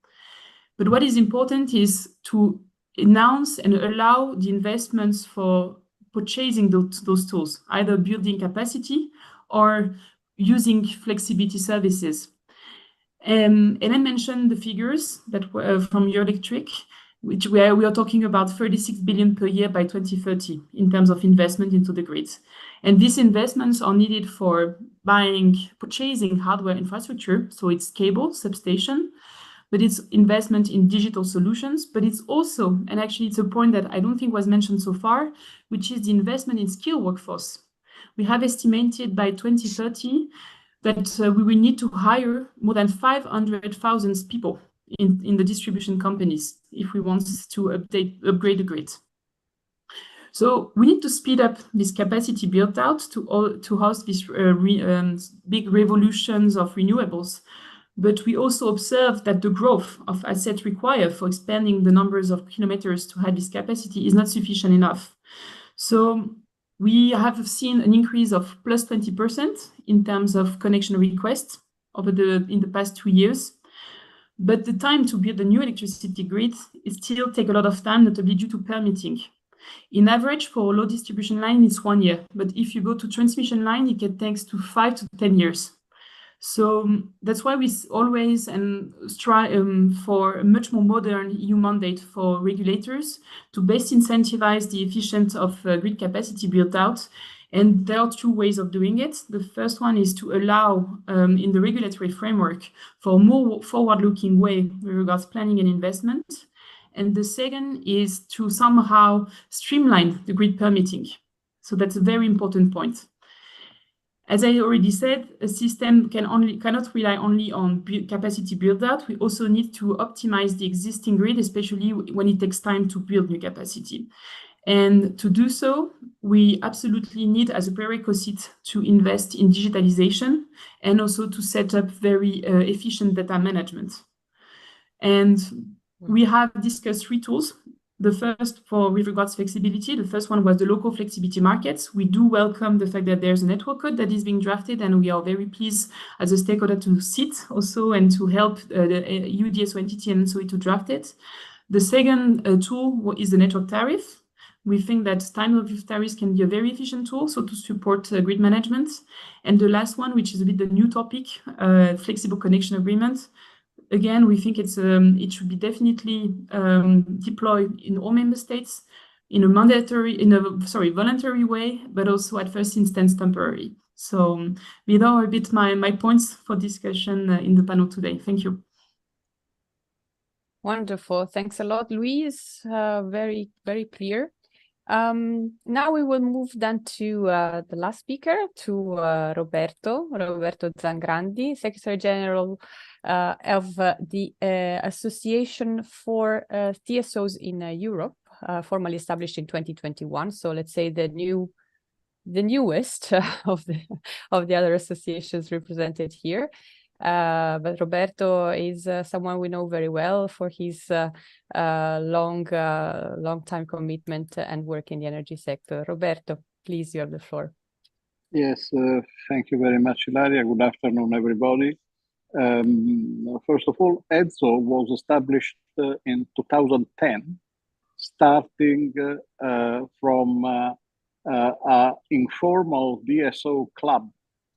But what is important is to announce and allow the investments for purchasing those tools, either building capacity or using flexibility services. And I mentioned the figures that were from Eurelectric, where we are talking about 36 billion per year by 2030 in terms of investment into the grids. And these investments are needed for purchasing hardware infrastructure. So it's cable, substation, but it's investment in digital solutions. But it's also, and actually it's a point that I don't think was mentioned so far, which is the investment in skilled workforce. We have estimated by 2030 that we will need to hire more than 500,000 people in the distribution companies if we want to upgrade the grid. So we need to speed up this capacity built out to host these big revolutions of renewables. But we also observe that the growth of assets required for expanding the numbers of kilometers to have this capacity is not sufficient enough. So we have seen an increase of plus 20% in terms of connection requests in the past 2 years. But the time to build a new electricity grid still takes a lot of time, notably due to permitting. In average, for a low distribution line, it's 1 year. But if you go to transmission line, it can take to 5 to 10 years. So that's why we always strive for a much more modern EU mandate for regulators to best incentivize the efficiency of grid capacity built out And there are two ways of doing it. The first one is to allow, in the regulatory framework, for a more forward-looking way with regards planning and investment. And the second is to somehow streamline the grid permitting. So that's a very important point. As I already said, a system cannot rely only on capacity build-out. We also need to optimize the existing grid, especially when it takes time to build new capacity. And to do so, we absolutely need, as a prerequisite, to invest in digitalization and also to set up very efficient data management. And we have discussed three tools. The first, with regards to flexibility, the first one was the local flexibility markets. We do welcome the fact that there's a network code that is being drafted, and we are very pleased as a stakeholder to sit also and to help the UDSO entity and SOE to draft it. The second tool is the network tariff. We think that time of use tariffs can be a very efficient tool, so to support grid management. And the last one, which is a bit the new topic, flexible connection agreement. Again, we think it should be definitely deployed in all member states in a voluntary way, but also at first instance temporary. So these are a bit my points for discussion in the panel today. Thank you. Wonderful. Thanks a lot, Louise. Very, very clear. Now we will move then to the last speaker, to Roberto Zangrandi, Secretary General of the Association for TSOs in Europe, formally established in 2021. So let's say the newest of the other associations represented here. But Roberto is someone we know very well for his long time commitment and work in the energy sector. Roberto, please, you have the floor. Yes, thank you very much, Ilaria. Good afternoon, everybody. First of all, EDSO was established in 2010, starting from an informal DSO club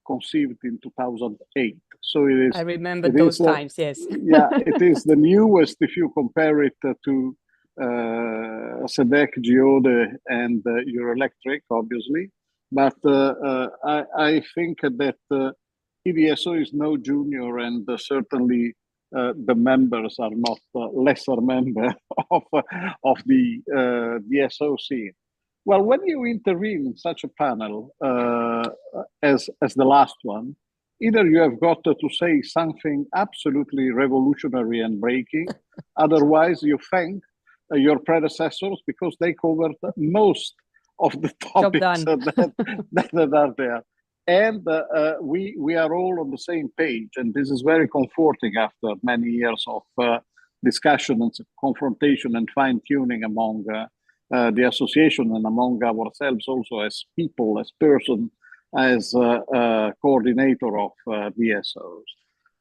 conceived in 2008. So it is. I remember those times, yes. Yeah, it is the newest if you compare it to SEDEC, Geode, and Euroelectric, obviously. But I think that EDSO is no junior, and certainly the members are not lesser member of the DSO scene. Well, when you intervene in such a panel as the last one, either you have got to say something absolutely revolutionary and breaking, otherwise you thank your predecessors because they covered most of the topics that are there. And we are all on the same page, and this is very comforting after many years of discussion and confrontation and fine-tuning among the association and among ourselves also as people, as persons, as coordinator of DSOs.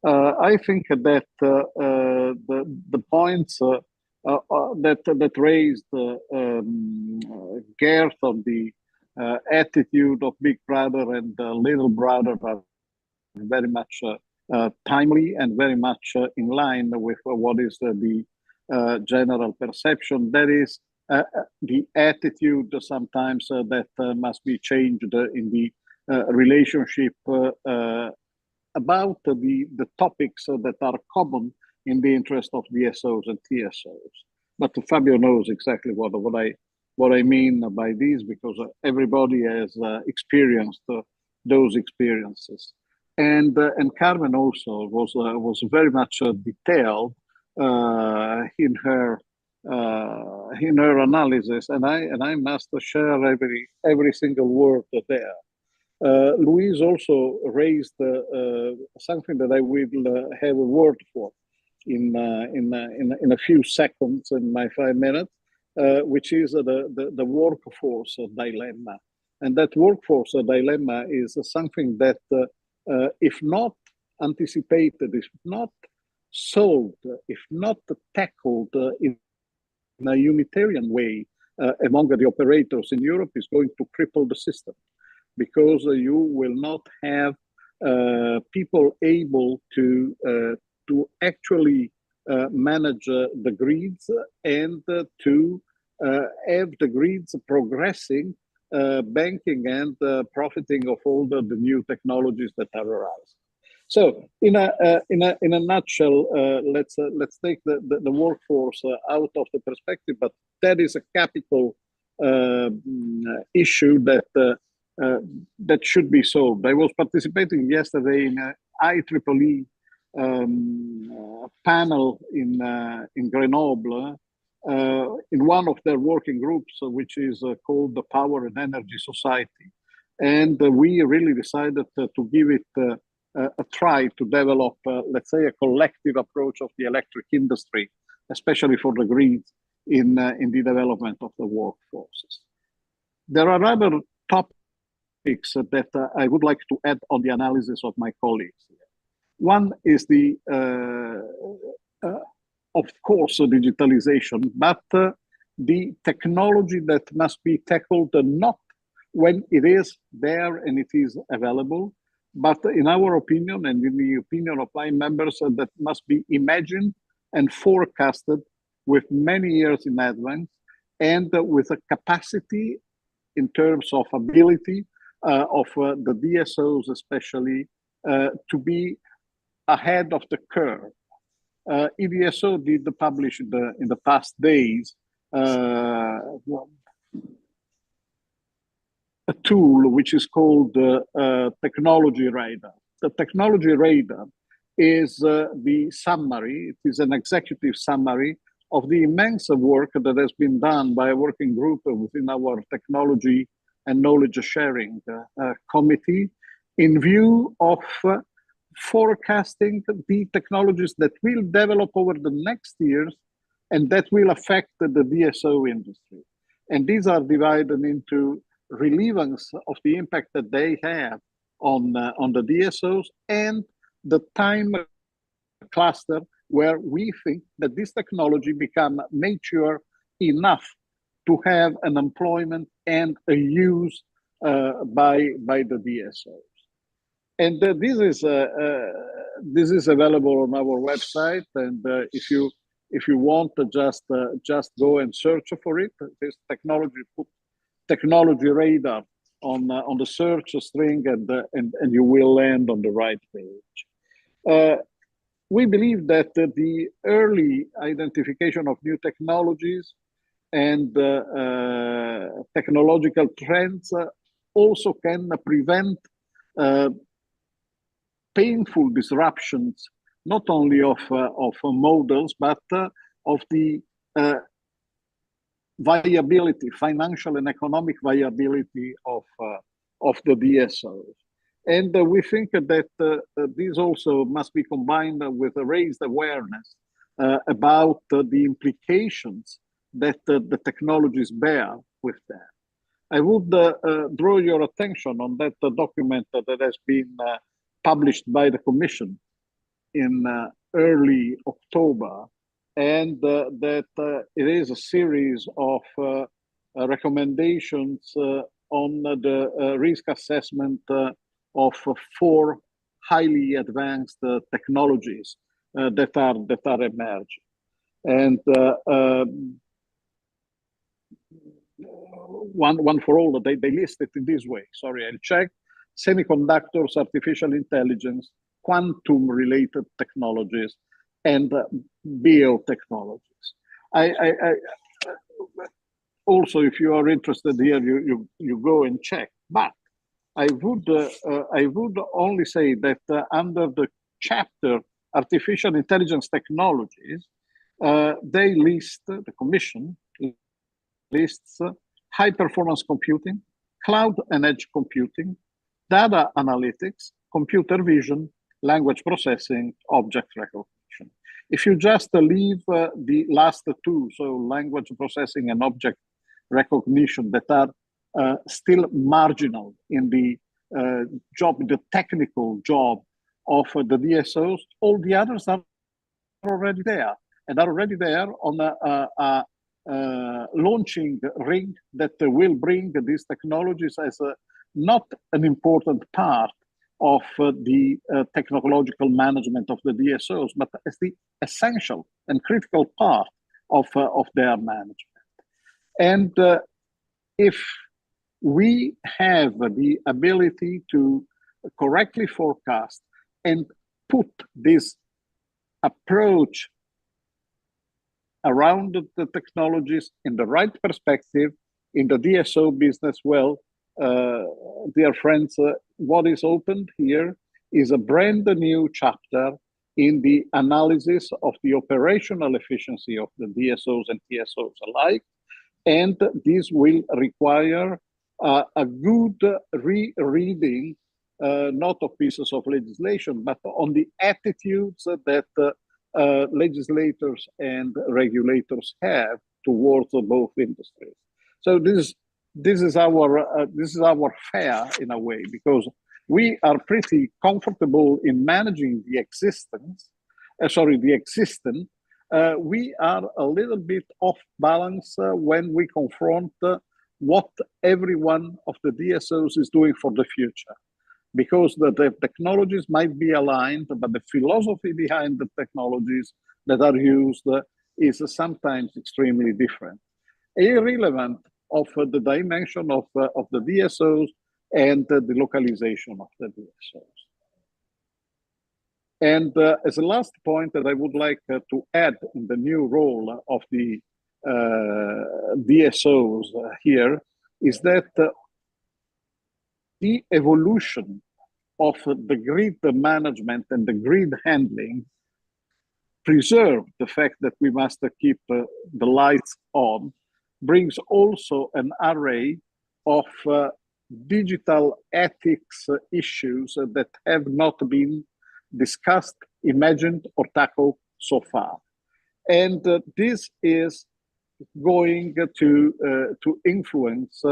I think that the points that raised Gert on the attitude of Big Brother and Little Brother are very much timely and very much in line with what is the general perception. That is the attitude sometimes that must be changed in the relationship about the topics that are common in the interest of DSOs and TSOs. But Fabio knows exactly what I mean by these, because everybody has experienced those experiences. And Carmen also was very much detailed in her analysis, and I must share every single word there. Louise also raised something that I will have a word for in a few seconds in my 5 minutes, which is the workforce dilemma. And that workforce dilemma is something that, if not anticipated, if not solved, if not tackled in a unitarian way among the operators in Europe, is going to cripple the system, because you will not have people able to actually manage the grids and to have the grids progressing banking and profiting of all the new technologies that are arising. So, in a nutshell, let's take the workforce out of the perspective, but that is a capital issue that should be solved. I was participating yesterday in a IEEE panel in Grenoble, in one of their working groups, which is called the Power and Energy Society. And we really decided to give it a try to develop, let's say, a collective approach of the electric industry, especially for the grid, in the development of the workforces. There are other topics that I would like to add on the analysis of my colleagues. One is the, of course, digitalization, but the technology that must be tackled not when it is there and it is available, but in our opinion and in the opinion of my members, that must be imagined and forecasted with many years in advance, and with a capacity in terms of ability of the DSOs especially to be ahead of the curve. EDSO did publish in the past days a tool which is called Technology Radar. The Technology Radar is the summary, it is an executive summary of the immense work that has been done by a working group within our technology and knowledge sharing committee in view of forecasting the technologies that will develop over the next years and that will affect the DSO industry. And these are divided into relevance of the impact that they have on the DSOs and the time cluster where we think that this technology become mature enough to have an employment and a use by the DSOs. And this is available on our website. And if you want to just go and search for it, this technology radar on the search string, and you will land on the right page. We believe that the early identification of new technologies and technological trends also can prevent painful disruptions, not only of models, but of the viability, financial and economic viability of the DSOs. And we think that this also must be combined with a raised awareness about the implications that the technologies bear with them. I would draw your attention on that document that has been published by the Commission in early October, and that it is a series of recommendations on the risk assessment of 4 highly advanced technologies that are emerging. And one for all, they list it in this way. Sorry, I'll check. Semiconductors, artificial intelligence, quantum-related technologies, and biotechnologies. Also, if you are interested here, you go and check. But I would only say that under the chapter artificial intelligence technologies, they list, the Commission lists high performance computing, cloud and edge computing, data analytics, computer vision, language processing, object recognition. If you just leave the last 2, so language processing and object recognition, that are still marginal in the the technical job of the DSOs, all the others are already there, and are already there on a launching rig that will bring these technologies as not an important part of the technological management of the DSOs, but as the essential and critical part of their management. And if we have the ability to correctly forecast and put this approach around the technologies in the right perspective in the DSO business. Well, dear friends, what is opened here is a brand new chapter in the analysis of the operational efficiency of the DSOs and TSOs alike. And this will require a good rereading, not of pieces of legislation, but on the attitudes that legislators and regulators have towards both industries. So this is our fare in a way, because we are pretty comfortable in managing the existent. We are a little bit off balance when we confront what every one of the DSOs is doing for the future, because the technologies might be aligned, but the philosophy behind the technologies that are used is sometimes extremely different, irrelevant of the dimension of the DSOs and the localization of the DSOs. And as a last point that I would like to add in the new role of the DSOs here is that the evolution of the grid management and the grid handling preserve the fact that we must keep the lights on, brings also an array of digital ethics issues that have not been discussed, imagined, or tackled so far. And this is going to influence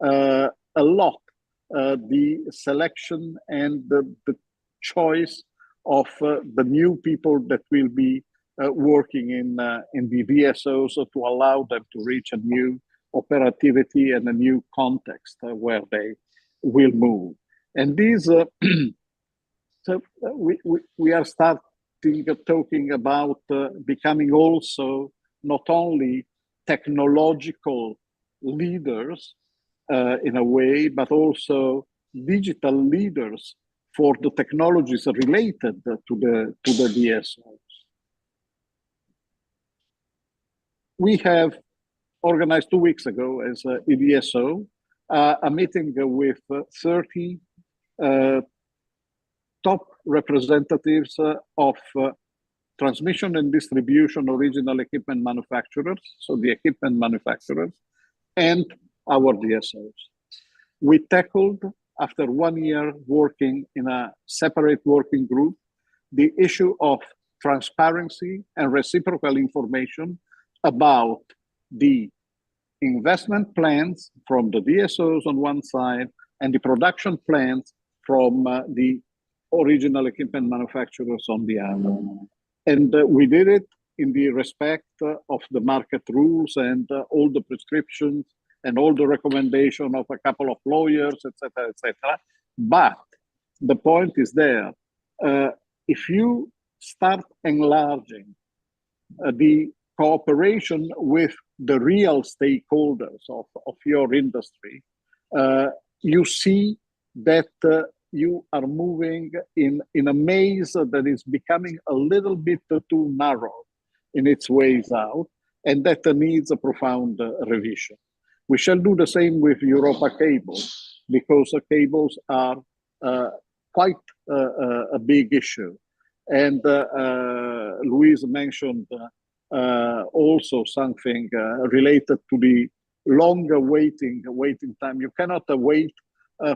a lot the selection and the choice of the new people that will be working in the VSOs to allow them to reach a new operativity and a new context where they will move. And these, so we are starting talking about becoming also not only technological leaders in a way, but also digital leaders for the technologies related to the DSOs. We have organized 2 weeks ago as EDSO a meeting with 30 top representatives of transmission and distribution original equipment manufacturers, so the equipment manufacturers, and our DSOs. We tackled, after 1 year working in a separate working group, the issue of transparency and reciprocal information about the investment plans from the DSOs on one side and the production plans from the original equipment manufacturers on the other. And we did it in the respect of the market rules and all the prescriptions and all the recommendation of a couple of lawyers, etc., etc. But the point is there. If you start enlarging the cooperation with the real stakeholders of your industry, you see that you are moving in a maze that is becoming a little bit too narrow in its ways out, and that needs a profound revision. We shall do the same with Europa cables, because cables are quite a big issue. And Louise mentioned also something related to the longer waiting time. You cannot wait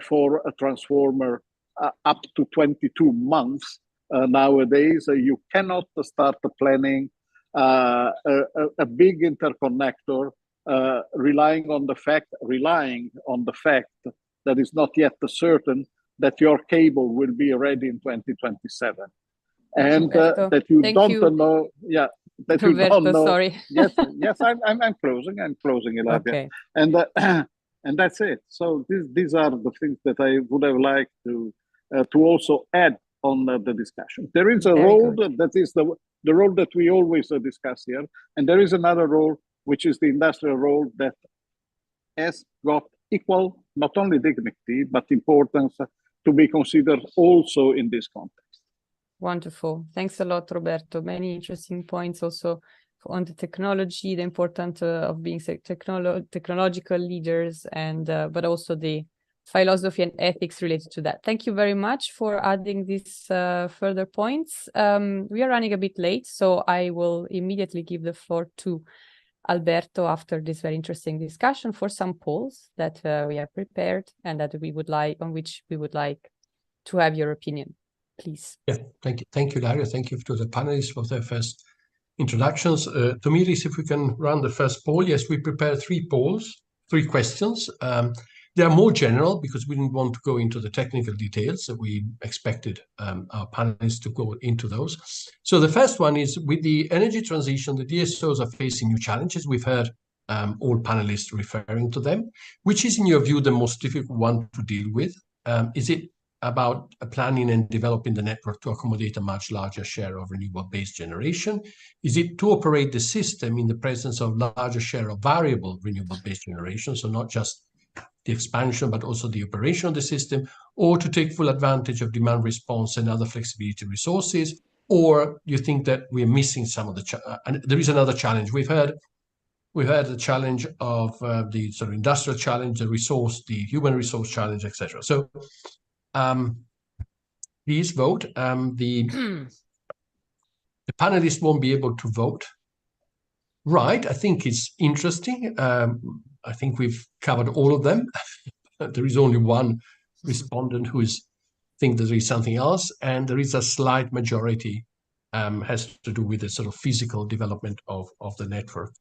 for a transformer up to 22 months nowadays. You cannot start planning a big interconnector relying on the fact that it's not yet certain that your cable will be ready in 2027, and that you don't know. Yeah, that Roberto, you don't know. Sorry. Yes, I'm closing, Eladia. Okay. And that's it. So these are the things that I would have liked to also add on the discussion. There is a role that is the role that we always discuss here, and there is another role which is the industrial role that has got equal not only dignity, but importance to be considered also in this context. Wonderful. Thanks a lot, Roberto. Many interesting points also on the technology, the importance of being technological leaders, and but also the philosophy and ethics related to that. Thank you very much for adding these further points. We are running a bit late, so I will immediately give the floor to Alberto after this very interesting discussion for some polls that we have prepared and that we would like, on which we would like to have your opinion. Please. Yeah, thank you, Dario. Thank you to the panelists for their first introductions. Tomiris, if we can run the first poll. Yes, we prepared 3 polls, 3 questions. They are more general because we didn't want to go into the technical details. So we expected our panelists to go into those. So the first one is, with the energy transition, the DSOs are facing new challenges. We've heard all panelists referring to them. Which is, in your view, the most difficult one to deal with? Is it about planning and developing the network to accommodate a much larger share of renewable-based generation? Is it to operate the system in the presence of larger share of variable renewable-based generation, so not just the expansion, but also the operation of the system, or to take full advantage of demand response and other flexibility resources? Or you think that we're missing some of the, and there is another challenge. We've heard the challenge of the sort of industrial challenge, the human resource challenge, etc. So please vote. The panelists won't be able to vote. Right, I think it's interesting. I think we've covered all of them. There is only one respondent who think there is something else, and there is a slight majority has to do with the sort of physical development of the network.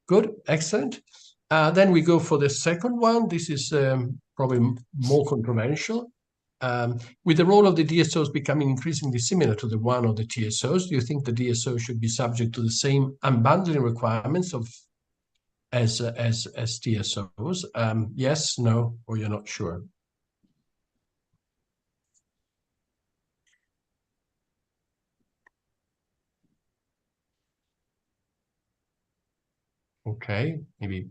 Good, excellent. Then we go for the second one. This is probably more controversial. With the role of the DSOs becoming increasingly similar to the one of the TSOs, do you think the DSO should be subject to the same unbundling requirements as TSOs? Yes, no, or you're not sure? Okay, maybe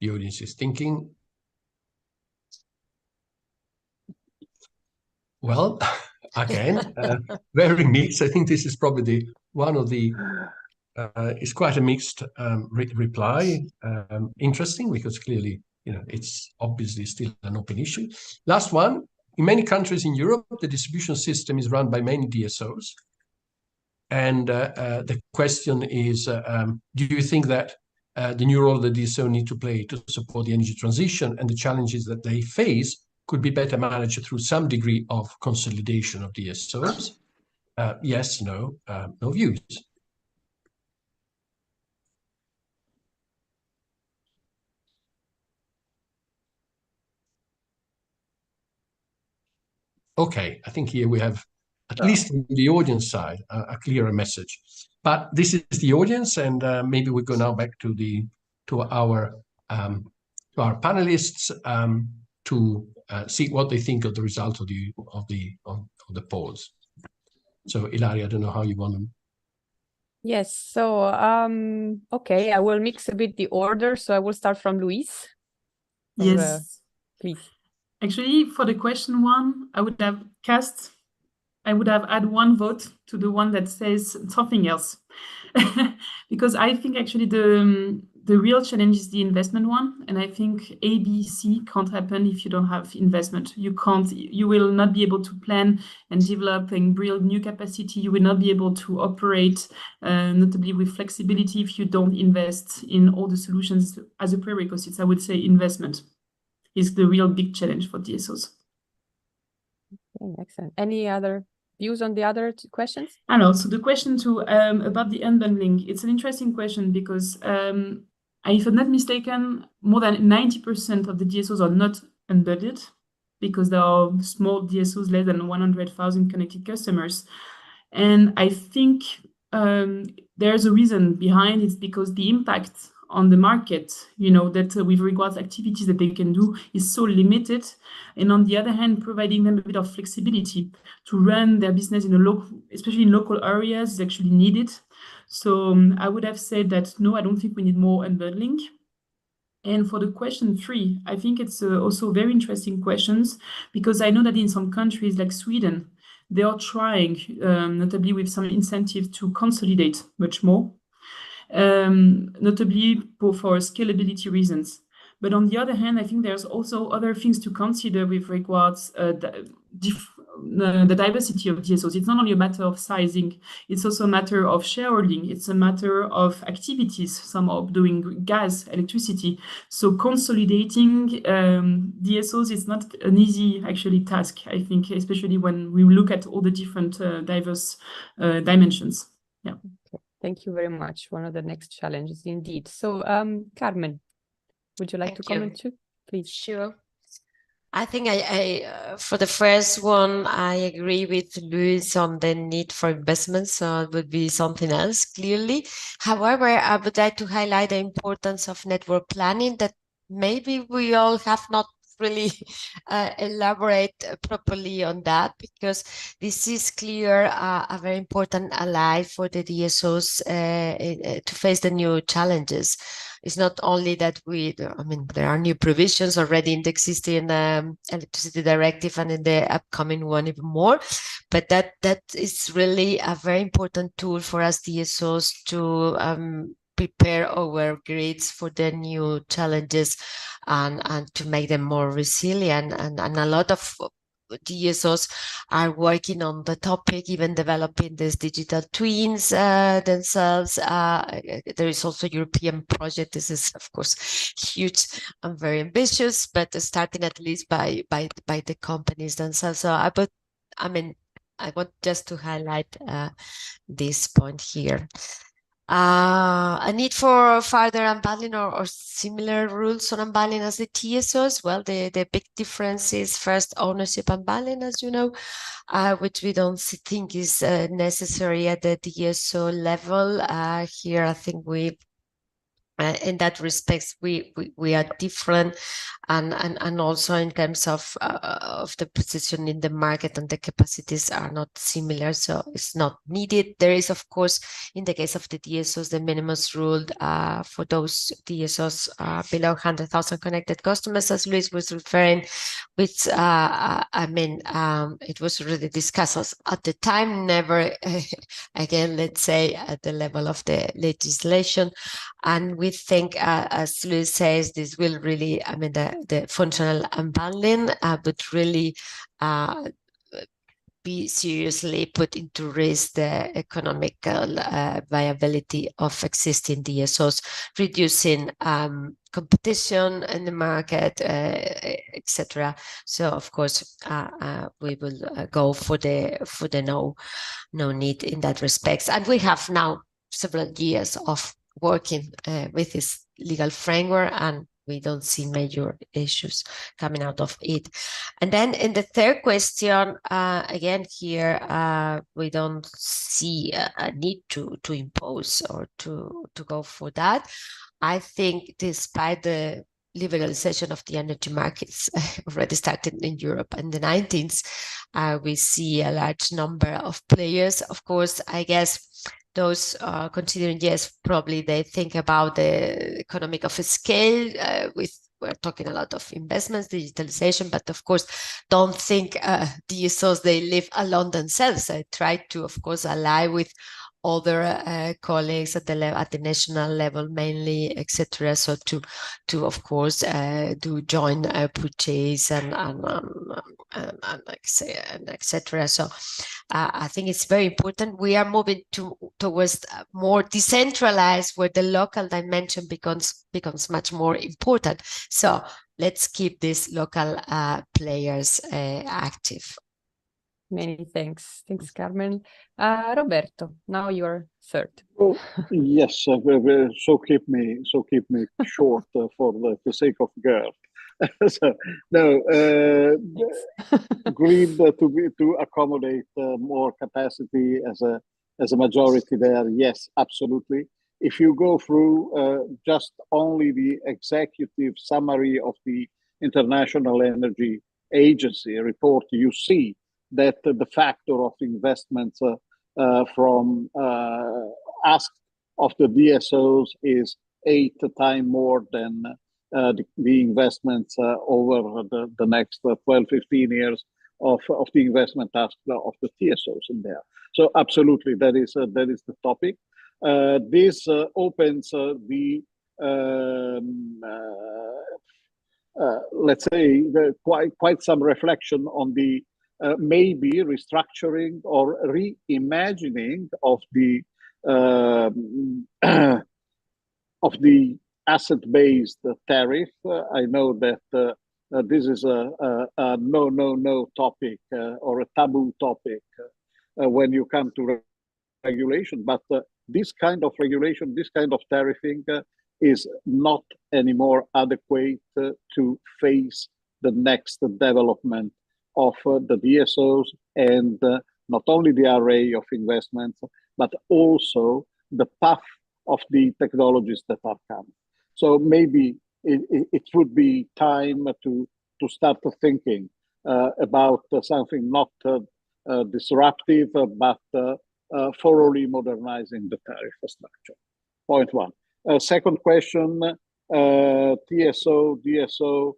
the audience is thinking. Well, again, very mixed. I think this is probably it's quite a mixed reply. Interesting, because clearly, it's obviously still an open issue. Last one. In many countries in Europe, the distribution system is run by many DSOs. And the question is, do you think that the new role the DSO need to play to support the energy transition and the challenges that they face could be better managed through some degree of consolidation of DSOs? Yes, no, no views. Okay, I think here we have, at least from the audience side, a clearer message. But this is the audience, and maybe we go now back to our panelists to see what they think of the result of the polls. So, Ilaria, I don't know how you want to. Yes. So, okay, I will mix a bit the order. So I will start from Luis. Yes. Please. Actually, for the question 1, I would have add 1 vote to the one that says something else. Because I think actually the real challenge is the investment one. And I think A, B, C can't happen if you don't have investment. You will not be able to plan and develop and build new capacity. You will not be able to operate, notably with flexibility, if you don't invest in all the solutions as a prerequisite. I would say investment is the real big challenge for DSOs. Okay, excellent. Any other views on the other 2 questions? And also the question about the unbundling, it's an interesting question because if I'm not mistaken, more than 90% of the DSOs are not unbundled because there are small DSOs, less than 100,000 connected customers. And I think there's a reason behind it, because the impact on the market, that with regards to activities that they can do is so limited. And on the other hand, providing them a bit of flexibility to run their business especially in local areas, is actually needed. So I would have said that no, I don't think we need more unbundling. And for the question 3, I think it's also very interesting questions, because I know that in some countries like Sweden, they are trying, notably with some incentive, to consolidate much more, notably for scalability reasons. But on the other hand, I think there's also other things to consider with regards the diversity of DSOs. It's not only a matter of sizing, it's also a matter of shareholding. It's a matter of activities, some are doing gas, electricity. So consolidating DSOs is not an easy, actually, task, I think, especially when we look at all the different diverse dimensions. Yeah. Okay. Thank you very much. One of the next challenges indeed. So, Carmen, would you like to comment too, please? Sure. I think I for the first one, I agree with Luis on the need for investments. So it would be something else, clearly. However, I would like to highlight the importance of network planning that maybe we all have not really elaborate properly on that, because this is clear a very important ally for the DSOs to face the new challenges. It's not only that there are new provisions already in the existing electricity directive and in the upcoming one even more, but that is really a very important tool for us DSOs to prepare our grids for the new challenges and to make them more resilient. And a lot of DSOs are working on the topic, even developing these digital twins themselves. There is also a European project. This is, of course, huge and very ambitious, but starting at least by the companies themselves. So I want just to highlight this point here. A need for further unbundling or similar rules on unbundling as the TSOs. Well, the big difference is first ownership unbundling, as you know, which we don't think is necessary at the DSO level. Here, I think we in that respect, we are different, and also in terms of the position in the market and the capacities are not similar, so it's not needed. There is, of course, in the case of the DSOs, the minimum rule for those DSOs below 100,000 connected customers, as Luis was referring, which it was already discussed at the time, never again, let's say, at the level of the legislation. And we think, as Luis says, this will really, the functional unbundling would really be seriously put into risk the economical viability of existing DSOs, reducing competition in the market, etc. So, of course, we will go for the no need in that respect. And we have now several years of working with this legal framework, and we don't see major issues coming out of it. And then in the third question, again, here, we don't see a need to impose or to go for that. I think despite the liberalization of the energy markets already started in Europe in the 19th, we see a large number of players. Of course, I guess those considering, yes, probably they think about the economic of a scale we're talking a lot of investments, digitalization, but of course, don't think DSOs, they live alone themselves. I try to, of course, ally with other colleagues at the national level mainly, etc. So to of course do joint purchase and etc. So I think it's very important. We are moving towards more decentralized, where the local dimension becomes much more important. So let's keep these local players active. Many thanks. Thanks, Carmen. Roberto, now you're third. Oh, yes, so keep me short for the sake of girl. So, no, agreed to accommodate more capacity as a majority there. Yes, absolutely. If you go through just only the executive summary of the International Energy Agency report, you see that the factor of investments from asked of the DSOs is 8 times more than the investments over the next 12, 15 years of the investment task of the TSOs in there. So absolutely, that is the topic. This opens let's say, quite some reflection on the maybe restructuring or reimagining of the asset-based tariff. I know that this is a no topic or a taboo topic when you come to regulation, but this kind of regulation, this kind of tariffing is not anymore adequate to face the next development of the DSOs and not only the array of investments, but also the path of the technologies that are coming. So maybe it would be time to start thinking about something not disruptive, but thoroughly modernizing the tariff structure. Point one. Second question, TSO, DSO.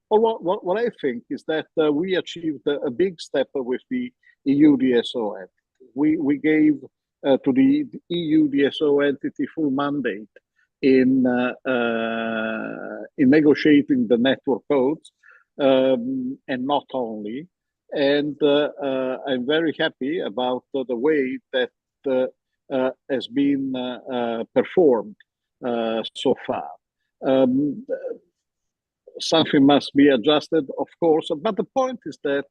What I think is that we achieved a big step with the EU DSO Act. We gave to the EU DSO entity full mandate in negotiating the network codes, and not only. And I'm very happy about the way that has been performed so far. Something must be adjusted, of course, but the point is that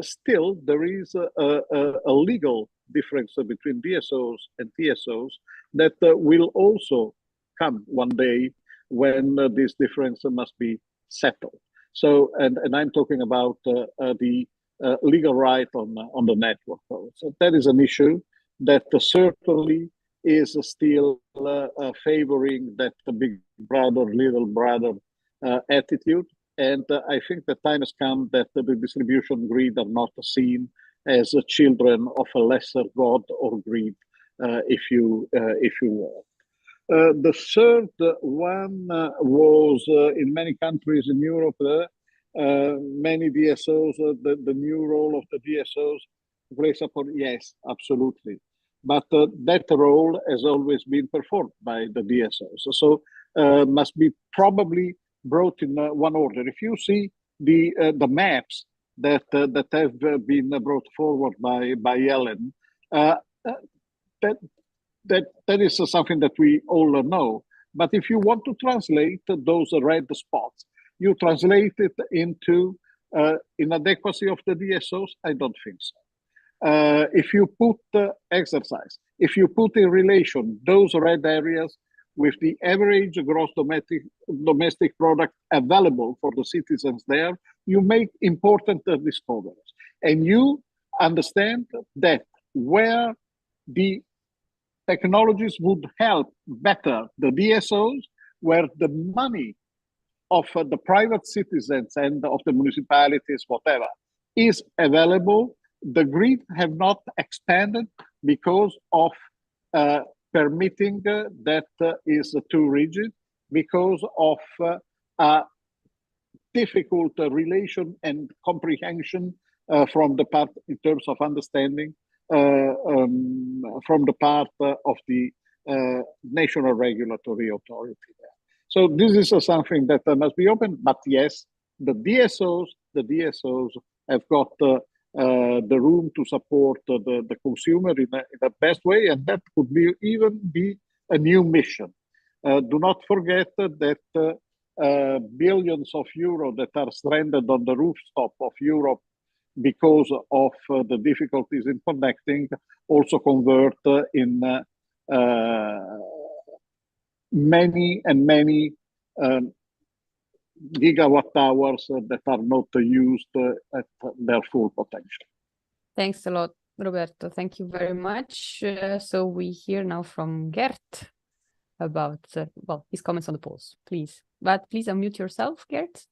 still there is a legal difference between DSOs and TSOs that will also come one day when this difference must be settled. So, and I'm talking about the legal right on the network code. So that is an issue that certainly is still favoring that big brother, little brother attitude. And I think the time has come that the distribution grid are not seen as children of a lesser god or grid, if you will. The third one was in many countries in Europe, many DSOs, the new role of the DSOs plays upon, yes, absolutely. But that role has always been performed by the DSOs. So must be probably brought in one order. If you see the maps that have been brought forward by Ellen, that is something that we all know. But if you want to translate those red spots, you translate it into inadequacy of the DSOs? I don't think so. If you put exercise, if you put in relation those red areas with the average gross domestic product available for the citizens there, you make important discoveries. And you understand that where the technologies would help better the DSOs, where the money of the private citizens and of the municipalities, whatever, is available, the grid have not expanded because of permitting that is too rigid, because of a difficult relation and comprehension from the part in terms of understanding from the part of the national regulatory authority there. So this is something that must be open, but yes, the DSOs have got the room to support the consumer in the best way, and that could even be a new mission. Do not forget that billions of euros that are stranded on the rooftop of Europe because of the difficulties in connecting also convert in many gigawatt hours that are not used at their full potential. Thanks a lot, Roberto. Thank you very much. So we hear now from Gert about well, his comments on the polls, please. But please unmute yourself, Gert.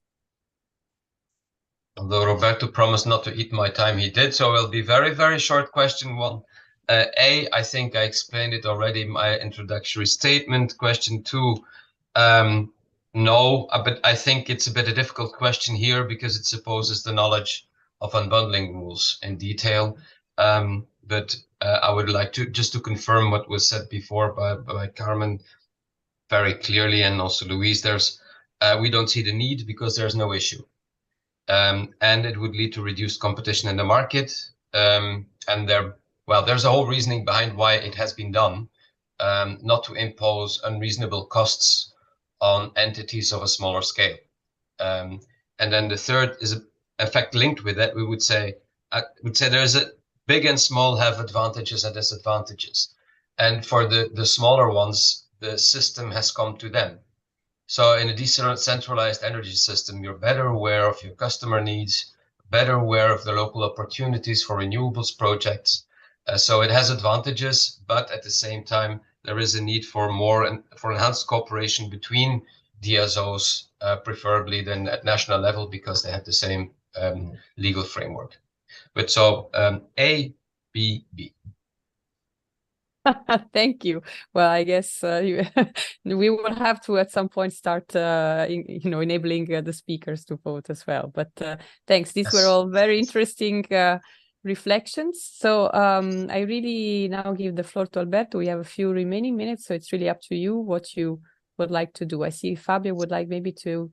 Although Roberto promised not to eat my time, he did. So it will be very, very short. Question one. I think I explained it already in my introductory statement. Question two, No, but I think it's a bit a difficult question here because it supposes the knowledge of unbundling rules in detail. But I would like to just to confirm what was said before by Carmen very clearly, and also Louise. We don't see the need because there's no issue, and it would lead to reduced competition in the market. And there's a whole reasoning behind why it has been done, not to impose unreasonable costs on entities of a smaller scale. And then the third is, in fact, linked with that. I would say there's a big and small have advantages and disadvantages. And for the smaller ones, the system has come to them. So in a decentralized energy system, you're better aware of your customer needs, better aware of the local opportunities for renewables projects. So it has advantages, but at the same time, there is a need for for enhanced cooperation between DSOs, preferably than at national level, because they have the same legal framework. But so A, B, B. Thank you. Well, I guess we will have to at some point start, enabling the speakers to vote as well. But thanks. These were all very interesting reflections. So I really now give the floor to Alberto. We have a few remaining minutes, so it's really up to you what you would like to do. I see Fabio would like maybe to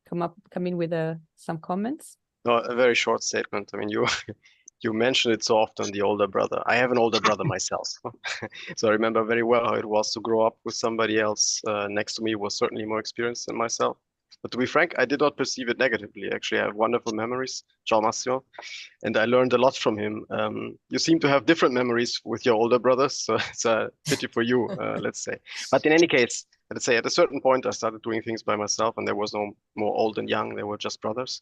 come in with some comments. No, a very short statement. I mean, you mentioned it so often, the older brother. I have an older brother myself. So I remember very well how it was to grow up with somebody else next to me who was certainly more experienced than myself. But to be frank, I did not perceive it negatively. Actually, I have wonderful memories, Ciao Massimo, and I learned a lot from him. You seem to have different memories with your older brothers, so it's a pity for you, let's say. But in any case, let's say at a certain point, I started doing things by myself, and there was no more old and young. They were just brothers.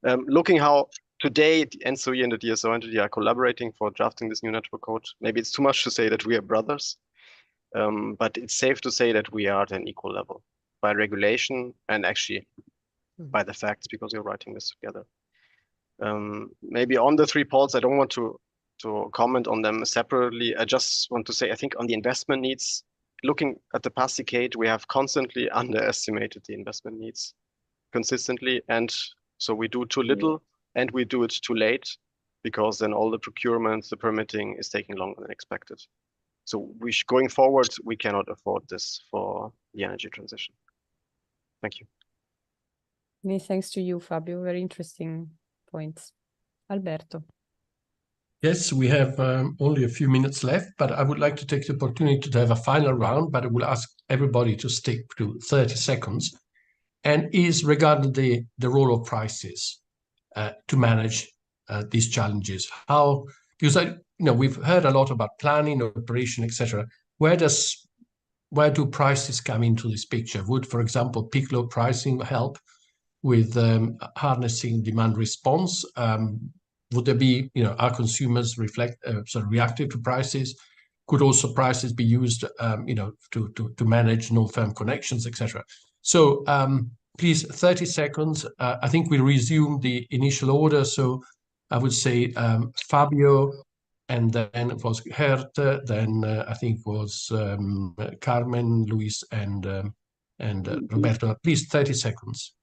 Looking how today the NSOE and the DSO entity are collaborating for drafting this new network code, maybe it's too much to say that we are brothers, but it's safe to say that we are at an equal level by regulation and actually by the facts, because we're writing this together. Maybe on the 3 polls, I don't want to comment on them separately. I just want to say, I think on the investment needs, looking at the past decade, we have constantly underestimated the investment needs consistently. And so we do too little and we do it too late, because then all the procurements, the permitting is taking longer than expected. So going forward, we cannot afford this for the energy transition. Thank you. Many thanks to you, Fabio. Very interesting points. Alberto. Yes, we have only a few minutes left, but I would like to take the opportunity to have a final round, but I will ask everybody to stick to 30 seconds, and is regarding the role of prices to manage these challenges. How, because we've heard a lot about planning, operation, etc. Where do prices come into this picture? Would, for example, peak load pricing help with harnessing demand response? Would there be, are consumers reactive to prices? Could also prices be used, to manage non-firm connections, etc.? So please, 30 seconds. I think we resume the initial order. So I would say Fabio, and then it was Gert, then I think it was Carmen, Luis, and Roberto. Please, 30 seconds.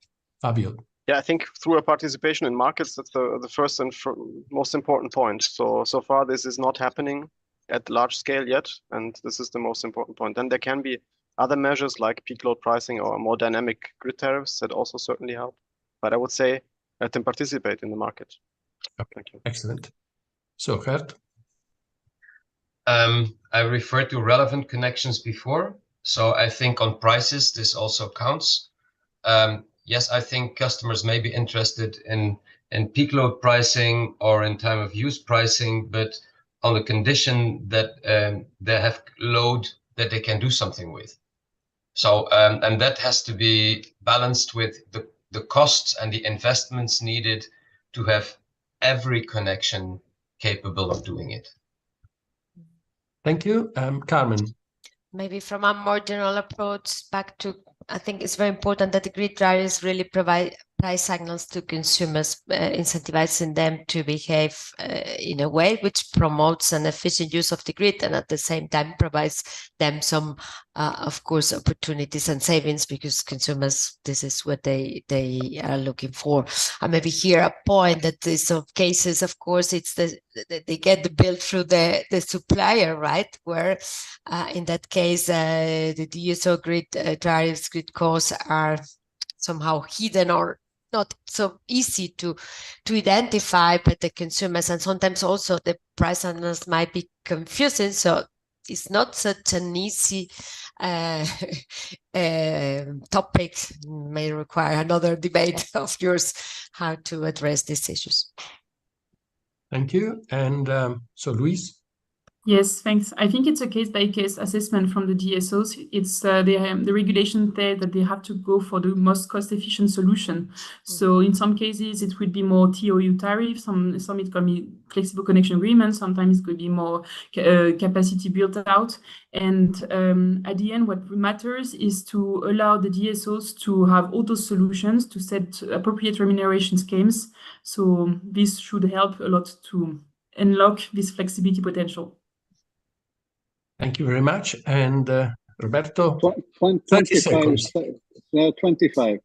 Fabio. Yeah, I think through a participation in markets, that's the first and most important point. So far, this is not happening at large scale yet, and this is the most important point. Then there can be other measures like peak load pricing or more dynamic grid tariffs that also certainly help. But I would say let them participate in the market. Okay. Thank you. Excellent. So, Gert? I referred to relevant connections before. So I think on prices, this also counts. Yes, I think customers may be interested in peak load pricing or in time of use pricing, but on the condition that they have load that they can do something with. So, and that has to be balanced with the costs and the investments needed to have every connection capable of doing it. Thank you. Carmen. Maybe from a more general approach back to, I think it's very important that the grid drivers really provide price signals to consumers, incentivizing them to behave in a way which promotes an efficient use of the grid and at the same time provides them some, of course, opportunities and savings, because consumers, this is what they are looking for. And maybe here a point that in some cases, of course, it's they get the bill through the supplier, right? Where in that case, the DSO grid tariffs, grid costs are somehow hidden or not so easy to identify by the consumers, and sometimes also the price signals might be confusing. So it's not such an easy topic. May require another debate of yours how to address these issues. Thank you. And so, Luis. Yes, thanks. I think it's a case-by-case assessment from the DSOs. It's the regulation says that they have to go for the most cost-efficient solution. So in some cases, it would be more TOU tariff. Some it can be flexible connection agreements. Sometimes it could be more capacity built out. And at the end, what matters is to allow the DSOs to have auto solutions to set appropriate remuneration schemes. So this should help a lot to unlock this flexibility potential. Thank you very much. And Roberto, 30 seconds. 25.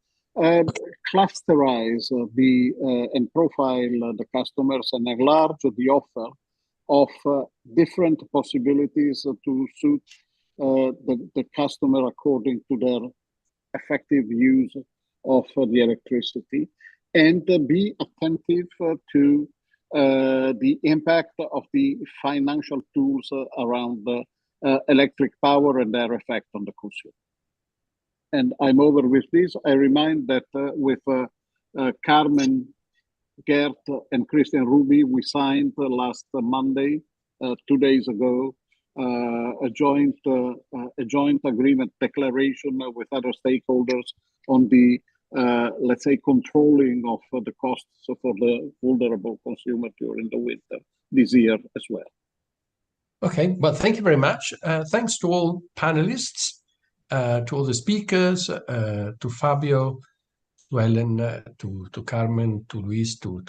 Clusterize and profile the customers and enlarge the offer of different possibilities to suit the customer according to their effective use of the electricity, and be attentive to the impact of the financial tools around the electric power and their effect on the consumer. And I'm over with this. I remind that with Carmen, Gert, and Christian Ruby, we signed last Monday, 2 days ago, a joint agreement declaration with other stakeholders on the, let's say, controlling of the costs for the vulnerable consumer during the winter this year as well. Okay, well, thank you very much. Thanks to all panelists, to all the speakers, to Fabio, to Ellen, to Carmen, to Luis, to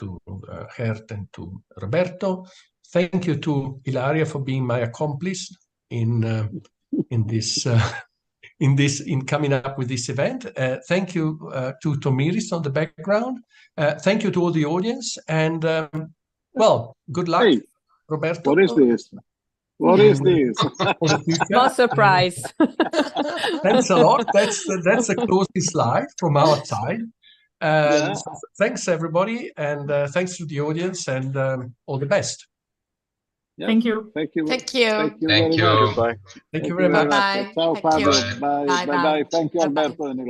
Gert, and to Roberto. Thank you to Ilaria for being my accomplice in coming up with this event. Thank you to Tomiris on the background. Thank you to all the audience, and well, good luck, hey, Roberto. What is this? What is this? No surprise. Thanks a lot. That's a closing slide from our side. Yeah. So thanks everybody, and thanks to the audience, and all the best. Yeah. Thank you. Thank you. Thank you. Thank you Thank very you. much. Goodbye. Thank you very much. Bye. Ciao, Thank Fabio. you. Bye. Bye. Bye. Thank you, Bye-bye. Alberto and Ilaria.